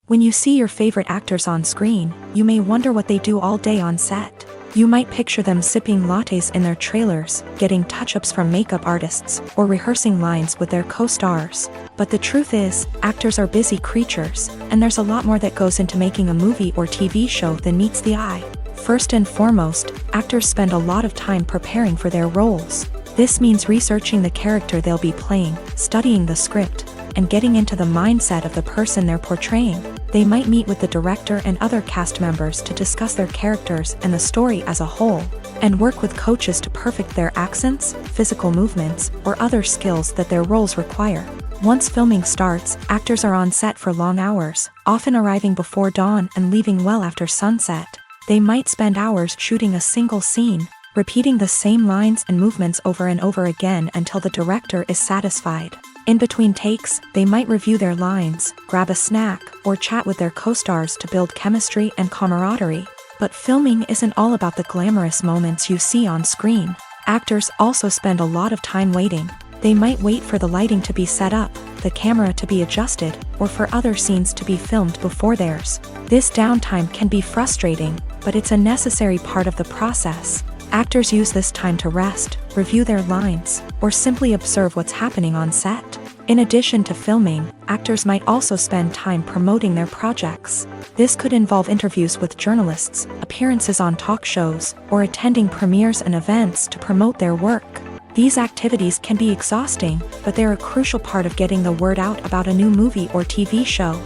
When you see your favorite actors on screen, you may wonder what they do all day on set. You might picture them sipping lattes in their trailers, getting touch-ups from makeup artists, or rehearsing lines with their co-stars. But the truth is, actors are busy creatures, and there's a lot more that goes into making a movie or TV show than meets the eye. First and foremost, actors spend a lot of time preparing for their roles. This means researching the character they'll be playing, studying the script, and getting into the mindset of the person they're portraying. They might meet with the director and other cast members to discuss their characters and the story as a whole, and work with coaches to perfect their accents, physical movements, or other skills that their roles require. Once filming starts, actors are on set for long hours, often arriving before dawn and leaving well after sunset. They might spend hours shooting a single scene, repeating the same lines and movements over and over again until the director is satisfied. In between takes, they might review their lines, grab a snack, or chat with their co-stars to build chemistry and camaraderie. But filming isn't all about the glamorous moments you see on screen. Actors also spend a lot of time waiting. They might wait for the lighting to be set up, the camera to be adjusted, or for other scenes to be filmed before theirs. This downtime can be frustrating, but it's a necessary part of the process. Actors use this time to rest, review their lines, or simply observe what's happening on set. In addition to filming, actors might also spend time promoting their projects. This could involve interviews with journalists, appearances on talk shows, or attending premieres and events to promote their work. These activities can be exhausting, but they're a crucial part of getting the word out about a new movie or TV show.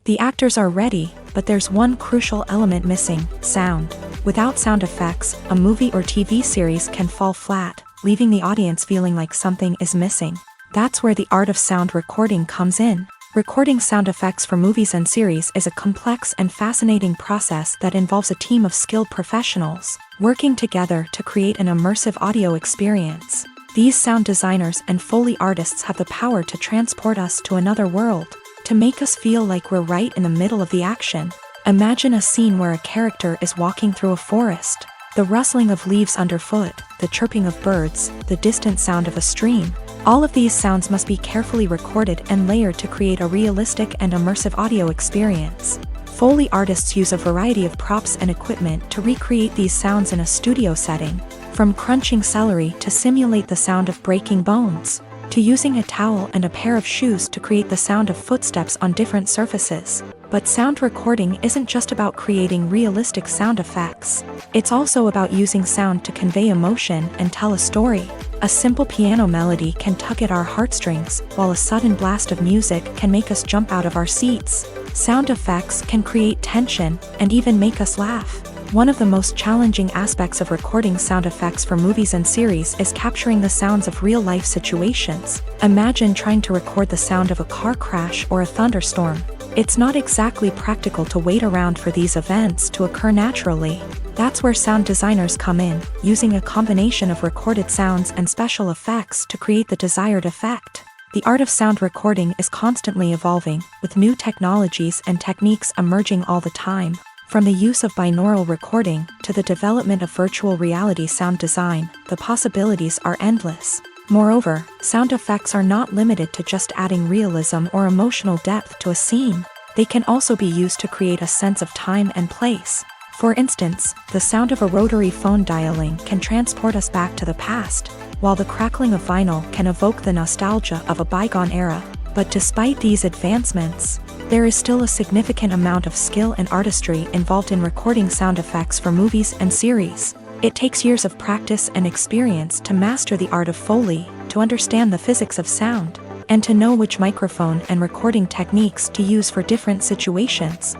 The actors are ready, but there's one crucial element missing: sound. Without sound effects, a movie or TV series can fall flat, leaving the audience feeling like something is missing. That's where the art of sound recording comes in. Recording sound effects for movies and series is a complex and fascinating process that involves a team of skilled professionals working together to create an immersive audio experience. These sound designers and Foley artists have the power to transport us to another world, to make us feel like we're right in the middle of the action. Imagine a scene where a character is walking through a forest. The rustling of leaves underfoot, the chirping of birds, the distant sound of a stream. All of these sounds must be carefully recorded and layered to create a realistic and immersive audio experience. Foley artists use a variety of props and equipment to recreate these sounds in a studio setting, from crunching celery to simulate the sound of breaking bones, to using a towel and a pair of shoes to create the sound of footsteps on different surfaces. But sound recording isn't just about creating realistic sound effects. It's also about using sound to convey emotion and tell a story. A simple piano melody can tug at our heartstrings, while a sudden blast of music can make us jump out of our seats. Sound effects can create tension and even make us laugh. One of the most challenging aspects of recording sound effects for movies and series is capturing the sounds of real-life situations. Imagine trying to record the sound of a car crash or a thunderstorm. It's not exactly practical to wait around for these events to occur naturally. That's where sound designers come in, using a combination of recorded sounds and special effects to create the desired effect. The art of sound recording is constantly evolving, with new technologies and techniques emerging all the time. From the use of binaural recording to the development of virtual reality sound design, the possibilities are endless. Moreover, sound effects are not limited to just adding realism or emotional depth to a scene. They can also be used to create a sense of time and place. For instance, the sound of a rotary phone dialing can transport us back to the past, while the crackling of vinyl can evoke the nostalgia of a bygone era. But despite these advancements, there is still a significant amount of skill and artistry involved in recording sound effects for movies and series. It takes years of practice and experience to master the art of Foley, to understand the physics of sound, and to know which microphone and recording techniques to use for different situations.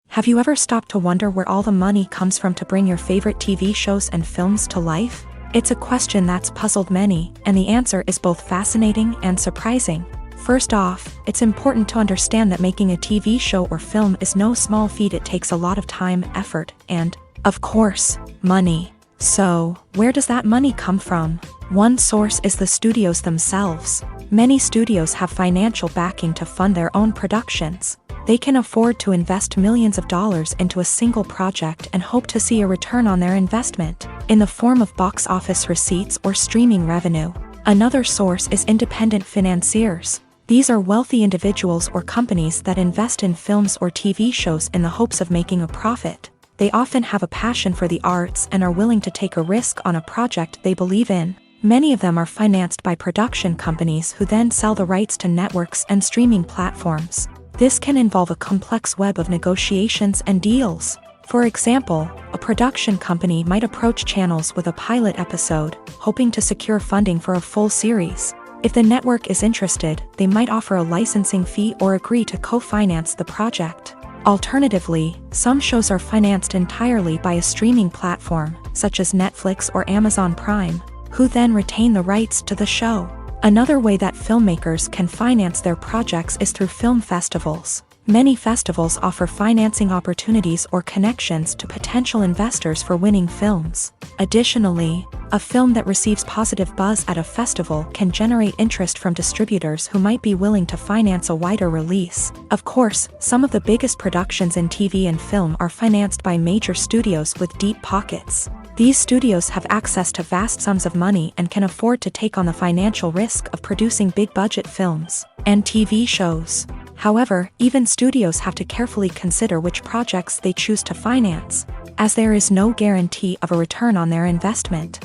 Have you ever stopped to wonder where all the money comes from to bring your favorite TV shows and films to life? It's a question that's puzzled many, and the answer is both fascinating and surprising. First off, it's important to understand that making a TV show or film is no small feat. It takes a lot of time, effort, and, of course, money. So, where does that money come from? One source is the studios themselves. Many studios have financial backing to fund their own productions. They can afford to invest millions of dollars into a single project and hope to see a return on their investment, in the form of box office receipts or streaming revenue. Another source is independent financiers. These are wealthy individuals or companies that invest in films or TV shows in the hopes of making a profit. They often have a passion for the arts and are willing to take a risk on a project they believe in. Many of them are financed by production companies who then sell the rights to networks and streaming platforms. This can involve a complex web of negotiations and deals. For example, a production company might approach channels with a pilot episode, hoping to secure funding for a full series. If the network is interested, they might offer a licensing fee or agree to co-finance the project. Alternatively, some shows are financed entirely by a streaming platform, such as Netflix or Amazon Prime, who then retain the rights to the show. Another way that filmmakers can finance their projects is through film festivals. Many festivals offer financing opportunities or connections to potential investors for winning films. Additionally, a film that receives positive buzz at a festival can generate interest from distributors who might be willing to finance a wider release. Of course, some of the biggest productions in TV and film are financed by major studios with deep pockets. These studios have access to vast sums of money and can afford to take on the financial risk of producing big-budget films and TV shows. However, even studios have to carefully consider which projects they choose to finance, as there is no guarantee of a return on their investment.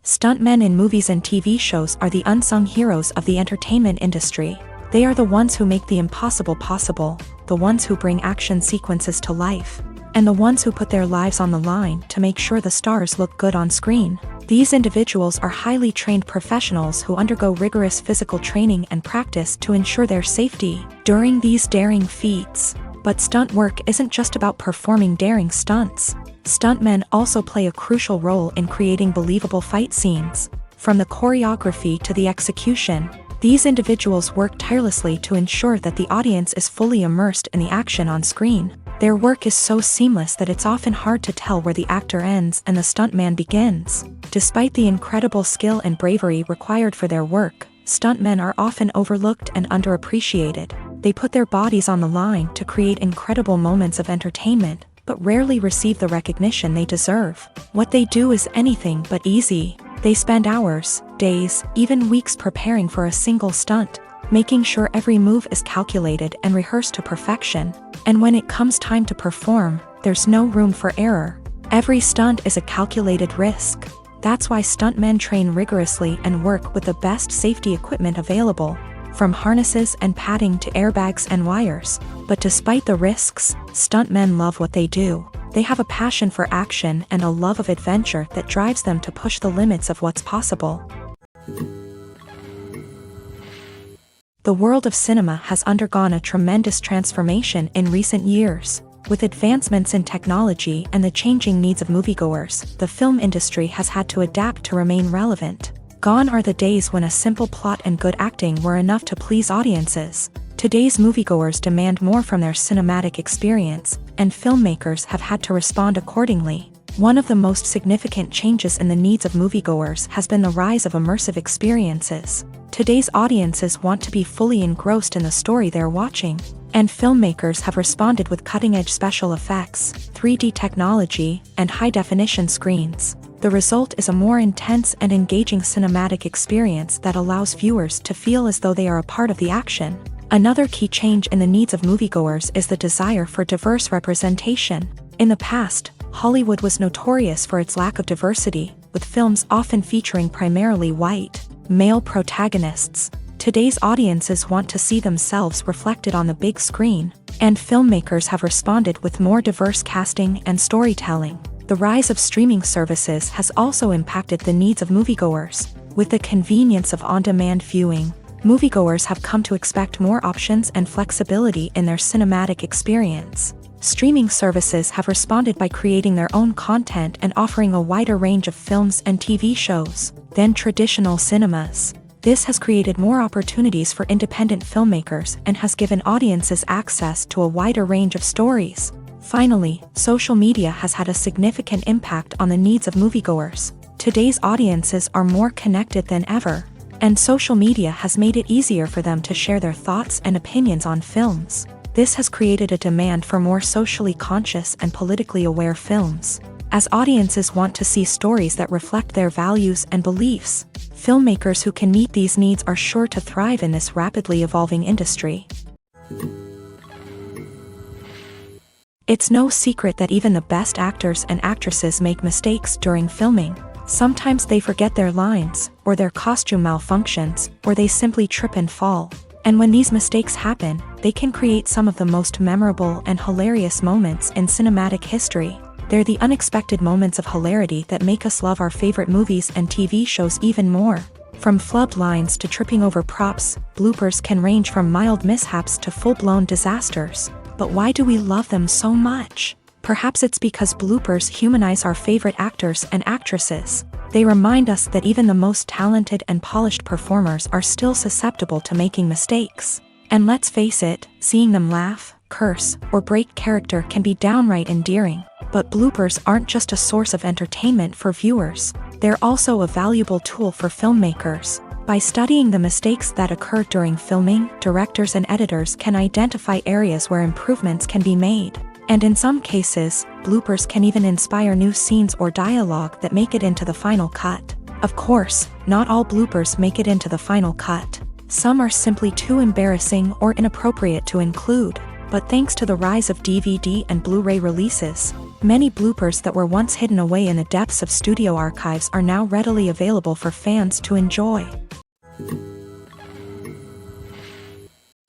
Stuntmen in movies and TV shows are the unsung heroes of the entertainment industry. They are the ones who make the impossible possible, the ones who bring action sequences to life, and the ones who put their lives on the line to make sure the stars look good on screen. These individuals are highly trained professionals who undergo rigorous physical training and practice to ensure their safety during these daring feats. But stunt work isn't just about performing daring stunts. Stuntmen also play a crucial role in creating believable fight scenes. From the choreography to the execution, these individuals work tirelessly to ensure that the audience is fully immersed in the action on screen. Their work is so seamless that it's often hard to tell where the actor ends and the stuntman begins. Despite the incredible skill and bravery required for their work, stuntmen are often overlooked and underappreciated. They put their bodies on the line to create incredible moments of entertainment, but rarely receive the recognition they deserve. What they do is anything but easy. They spend hours, days, even weeks preparing for a single stunt, making sure every move is calculated and rehearsed to perfection. And when it comes time to perform, there's no room for error. Every stunt is a calculated risk. That's why stuntmen train rigorously and work with the best safety equipment available, from harnesses and padding to airbags and wires. But despite the risks, stuntmen love what they do. They have a passion for action and a love of adventure that drives them to push the limits of what's possible. The world of cinema has undergone a tremendous transformation in recent years. With advancements in technology and the changing needs of moviegoers, the film industry has had to adapt to remain relevant. Gone are the days when a simple plot and good acting were enough to please audiences. Today's moviegoers demand more from their cinematic experience, and filmmakers have had to respond accordingly. One of the most significant changes in the needs of moviegoers has been the rise of immersive experiences. Today's audiences want to be fully engrossed in the story they're watching, and filmmakers have responded with cutting-edge special effects, 3D technology, and high-definition screens. The result is a more intense and engaging cinematic experience that allows viewers to feel as though they are a part of the action. Another key change in the needs of moviegoers is the desire for diverse representation. In the past, Hollywood was notorious for its lack of diversity, with films often featuring primarily white, male protagonists. Today's audiences want to see themselves reflected on the big screen, and filmmakers have responded with more diverse casting and storytelling. The rise of streaming services has also impacted the needs of moviegoers. With the convenience of on-demand viewing, moviegoers have come to expect more options and flexibility in their cinematic experience. Streaming services have responded by creating their own content and offering a wider range of films and TV shows than traditional cinemas. This has created more opportunities for independent filmmakers and has given audiences access to a wider range of stories. Finally, social media has had a significant impact on the needs of moviegoers. Today's audiences are more connected than ever, and social media has made it easier for them to share their thoughts and opinions on films. This has created a demand for more socially conscious and politically aware films. As audiences want to see stories that reflect their values and beliefs, filmmakers who can meet these needs are sure to thrive in this rapidly evolving industry. It's no secret that even the best actors and actresses make mistakes during filming. Sometimes they forget their lines, or their costume malfunctions, or they simply trip and fall. And when these mistakes happen, they can create some of the most memorable and hilarious moments in cinematic history. They're the unexpected moments of hilarity that make us love our favorite movies and TV shows even more. From flubbed lines to tripping over props, bloopers can range from mild mishaps to full-blown disasters. But why do we love them so much? Perhaps it's because bloopers humanize our favorite actors and actresses. They remind us that even the most talented and polished performers are still susceptible to making mistakes. And let's face it, seeing them laugh, curse, or break character can be downright endearing. But bloopers aren't just a source of entertainment for viewers. They're also a valuable tool for filmmakers. By studying the mistakes that occur during filming, directors and editors can identify areas where improvements can be made. And in some cases, bloopers can even inspire new scenes or dialogue that make it into the final cut. Of course, not all bloopers make it into the final cut. Some are simply too embarrassing or inappropriate to include. But thanks to the rise of DVD and Blu-ray releases, many bloopers that were once hidden away in the depths of studio archives are now readily available for fans to enjoy.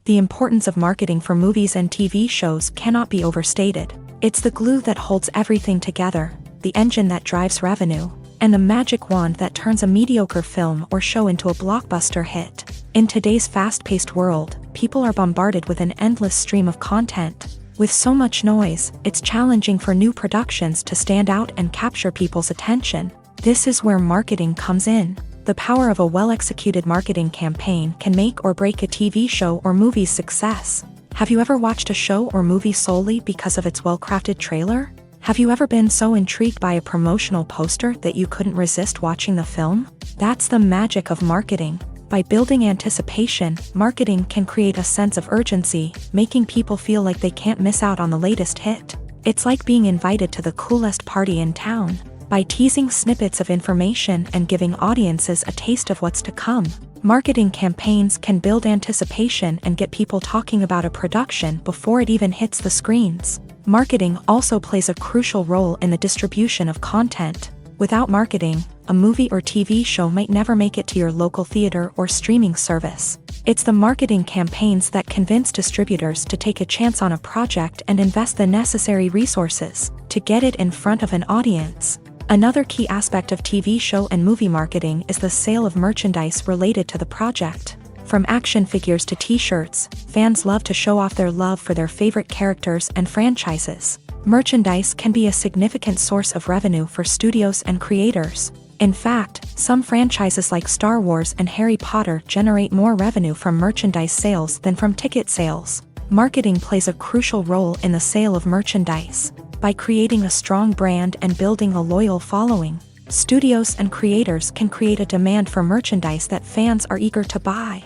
The importance of marketing for movies and TV shows cannot be overstated. It's the glue that holds everything together, the engine that drives revenue, and the magic wand that turns a mediocre film or show into a blockbuster hit. In today's fast-paced world, people are bombarded with an endless stream of content. With so much noise, it's challenging for new productions to stand out and capture people's attention. This is where marketing comes in. The power of a well-executed marketing campaign can make or break a TV show or movie's success. Have you ever watched a show or movie solely because of its well-crafted trailer? Have you ever been so intrigued by a promotional poster that you couldn't resist watching the film? That's the magic of marketing. By building anticipation, marketing can create a sense of urgency, making people feel like they can't miss out on the latest hit. It's like being invited to the coolest party in town. By teasing snippets of information and giving audiences a taste of what's to come, marketing campaigns can build anticipation and get people talking about a production before it even hits the screens. Marketing also plays a crucial role in the distribution of content. Without marketing, a movie or TV show might never make it to your local theater or streaming service. It's the marketing campaigns that convince distributors to take a chance on a project and invest the necessary resources to get it in front of an audience. Another key aspect of TV show and movie marketing is the sale of merchandise related to the project. From action figures to t-shirts, fans love to show off their love for their favorite characters and franchises. Merchandise can be a significant source of revenue for studios and creators. In fact, some franchises like Star Wars and Harry Potter generate more revenue from merchandise sales than from ticket sales. Marketing plays a crucial role in the sale of merchandise. By creating a strong brand and building a loyal following, studios and creators can create a demand for merchandise that fans are eager to buy.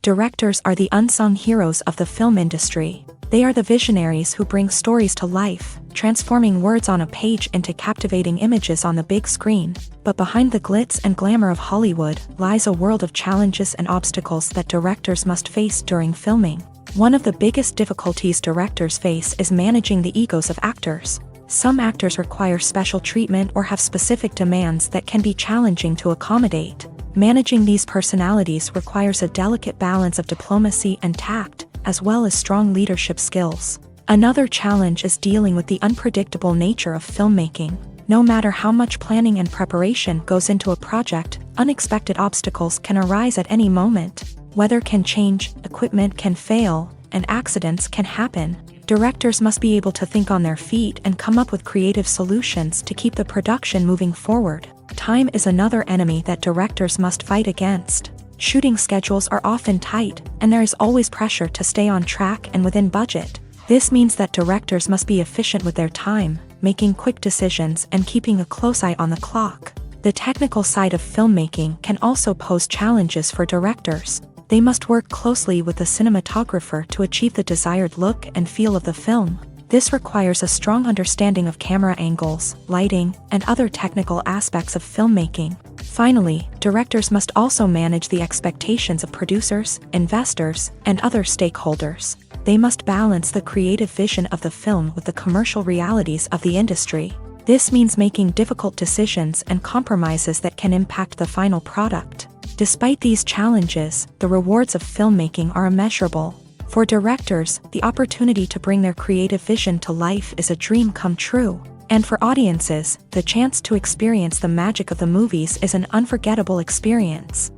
Directors are the unsung heroes of the film industry. They are the visionaries who bring stories to life, transforming words on a page into captivating images on the big screen. But behind the glitz and glamour of Hollywood lies a world of challenges and obstacles that directors must face during filming. One of the biggest difficulties directors face is managing the egos of actors. Some actors require special treatment or have specific demands that can be challenging to accommodate. Managing these personalities requires a delicate balance of diplomacy and tact, as well as strong leadership skills. Another challenge is dealing with the unpredictable nature of filmmaking. No matter how much planning and preparation goes into a project, unexpected obstacles can arise at any moment. Weather can change, equipment can fail, and accidents can happen. Directors must be able to think on their feet and come up with creative solutions to keep the production moving forward. Time is another enemy that directors must fight against. Shooting schedules are often tight, and there is always pressure to stay on track and within budget. This means that directors must be efficient with their time, making quick decisions and keeping a close eye on the clock. The technical side of filmmaking can also pose challenges for directors. They must work closely with the cinematographer to achieve the desired look and feel of the film. This requires a strong understanding of camera angles, lighting, and other technical aspects of filmmaking. Finally, directors must also manage the expectations of producers, investors, and other stakeholders. They must balance the creative vision of the film with the commercial realities of the industry. This means making difficult decisions and compromises that can impact the final product. Despite these challenges, the rewards of filmmaking are immeasurable. For directors, the opportunity to bring their creative vision to life is a dream come true. And for audiences, the chance to experience the magic of the movies is an unforgettable experience.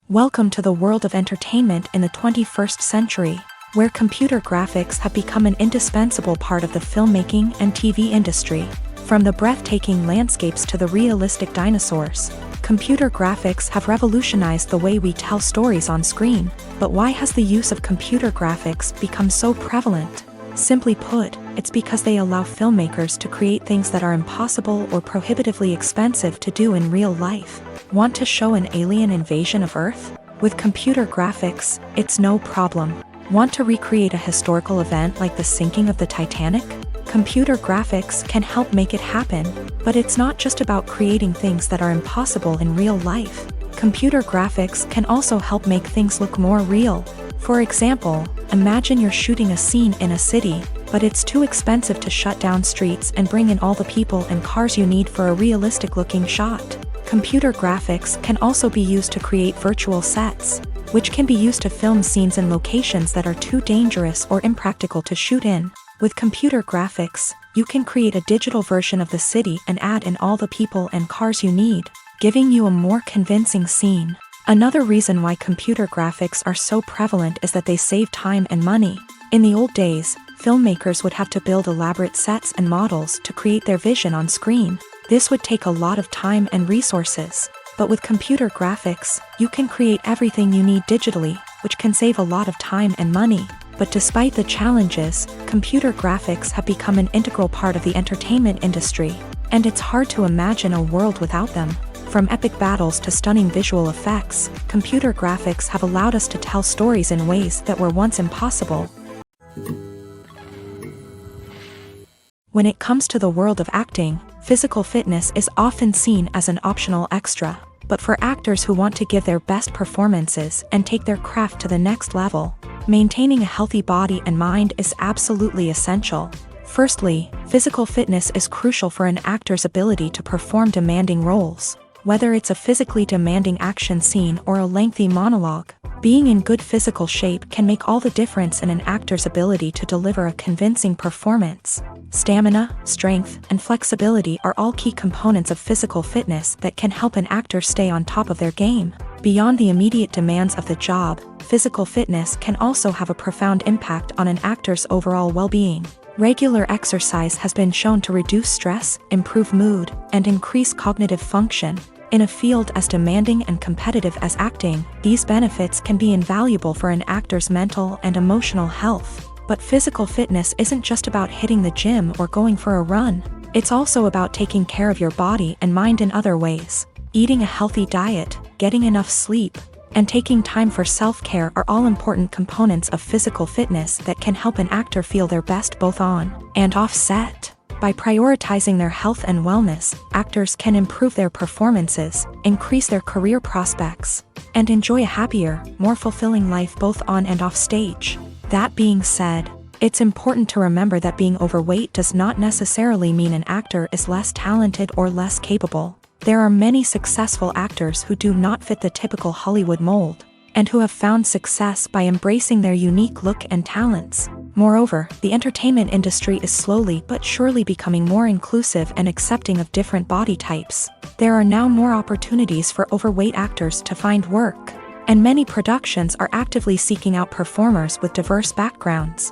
Welcome to the world of entertainment in the 21st century, where computer graphics have become an indispensable part of the filmmaking and TV industry. From the breathtaking landscapes to the realistic dinosaurs, computer graphics have revolutionized the way we tell stories on screen. But why has the use of computer graphics become so prevalent? Simply put, it's because they allow filmmakers to create things that are impossible or prohibitively expensive to do in real life. Want to show an alien invasion of Earth? With computer graphics, it's no problem. Want to recreate a historical event like the sinking of the Titanic? Computer graphics can help make it happen, but it's not just about creating things that are impossible in real life. Computer graphics can also help make things look more real. For example, imagine you're shooting a scene in a city, but it's too expensive to shut down streets and bring in all the people and cars you need for a realistic-looking shot. Computer graphics can also be used to create virtual sets, which can be used to film scenes in locations that are too dangerous or impractical to shoot in. With computer graphics, you can create a digital version of the city and add in all the people and cars you need, giving you a more convincing scene. Another reason why computer graphics are so prevalent is that they save time and money. In the old days, filmmakers would have to build elaborate sets and models to create their vision on screen. This would take a lot of time and resources. But with computer graphics, you can create everything you need digitally, which can save a lot of time and money. But despite the challenges, computer graphics have become an integral part of the entertainment industry, and it's hard to imagine a world without them. From epic battles to stunning visual effects, computer graphics have allowed us to tell stories in ways that were once impossible. When it comes to the world of acting, physical fitness is often seen as an optional extra. But for actors who want to give their best performances and take their craft to the next level, maintaining a healthy body and mind is absolutely essential. Firstly, physical fitness is crucial for an actor's ability to perform demanding roles. Whether it's a physically demanding action scene or a lengthy monologue, being in good physical shape can make all the difference in an actor's ability to deliver a convincing performance. Stamina, strength, and flexibility are all key components of physical fitness that can help an actor stay on top of their game. Beyond the immediate demands of the job, physical fitness can also have a profound impact on an actor's overall well-being. Regular exercise has been shown to reduce stress, improve mood, and increase cognitive function. In a field as demanding and competitive as acting, these benefits can be invaluable for an actor's mental and emotional health. But physical fitness isn't just about hitting the gym or going for a run. It's also about taking care of your body and mind in other ways. Eating a healthy diet, getting enough sleep, and taking time for self-care are all important components of physical fitness that can help an actor feel their best both on and off set. By prioritizing their health and wellness, actors can improve their performances, increase their career prospects, and enjoy a happier, more fulfilling life both on and off stage. That being said, it's important to remember that being overweight does not necessarily mean an actor is less talented or less capable. There are many successful actors who do not fit the typical Hollywood mold, and who have found success by embracing their unique look and talents. Moreover, the entertainment industry is slowly but surely becoming more inclusive and accepting of different body types. There are now more opportunities for overweight actors to find work, and many productions are actively seeking out performers with diverse backgrounds.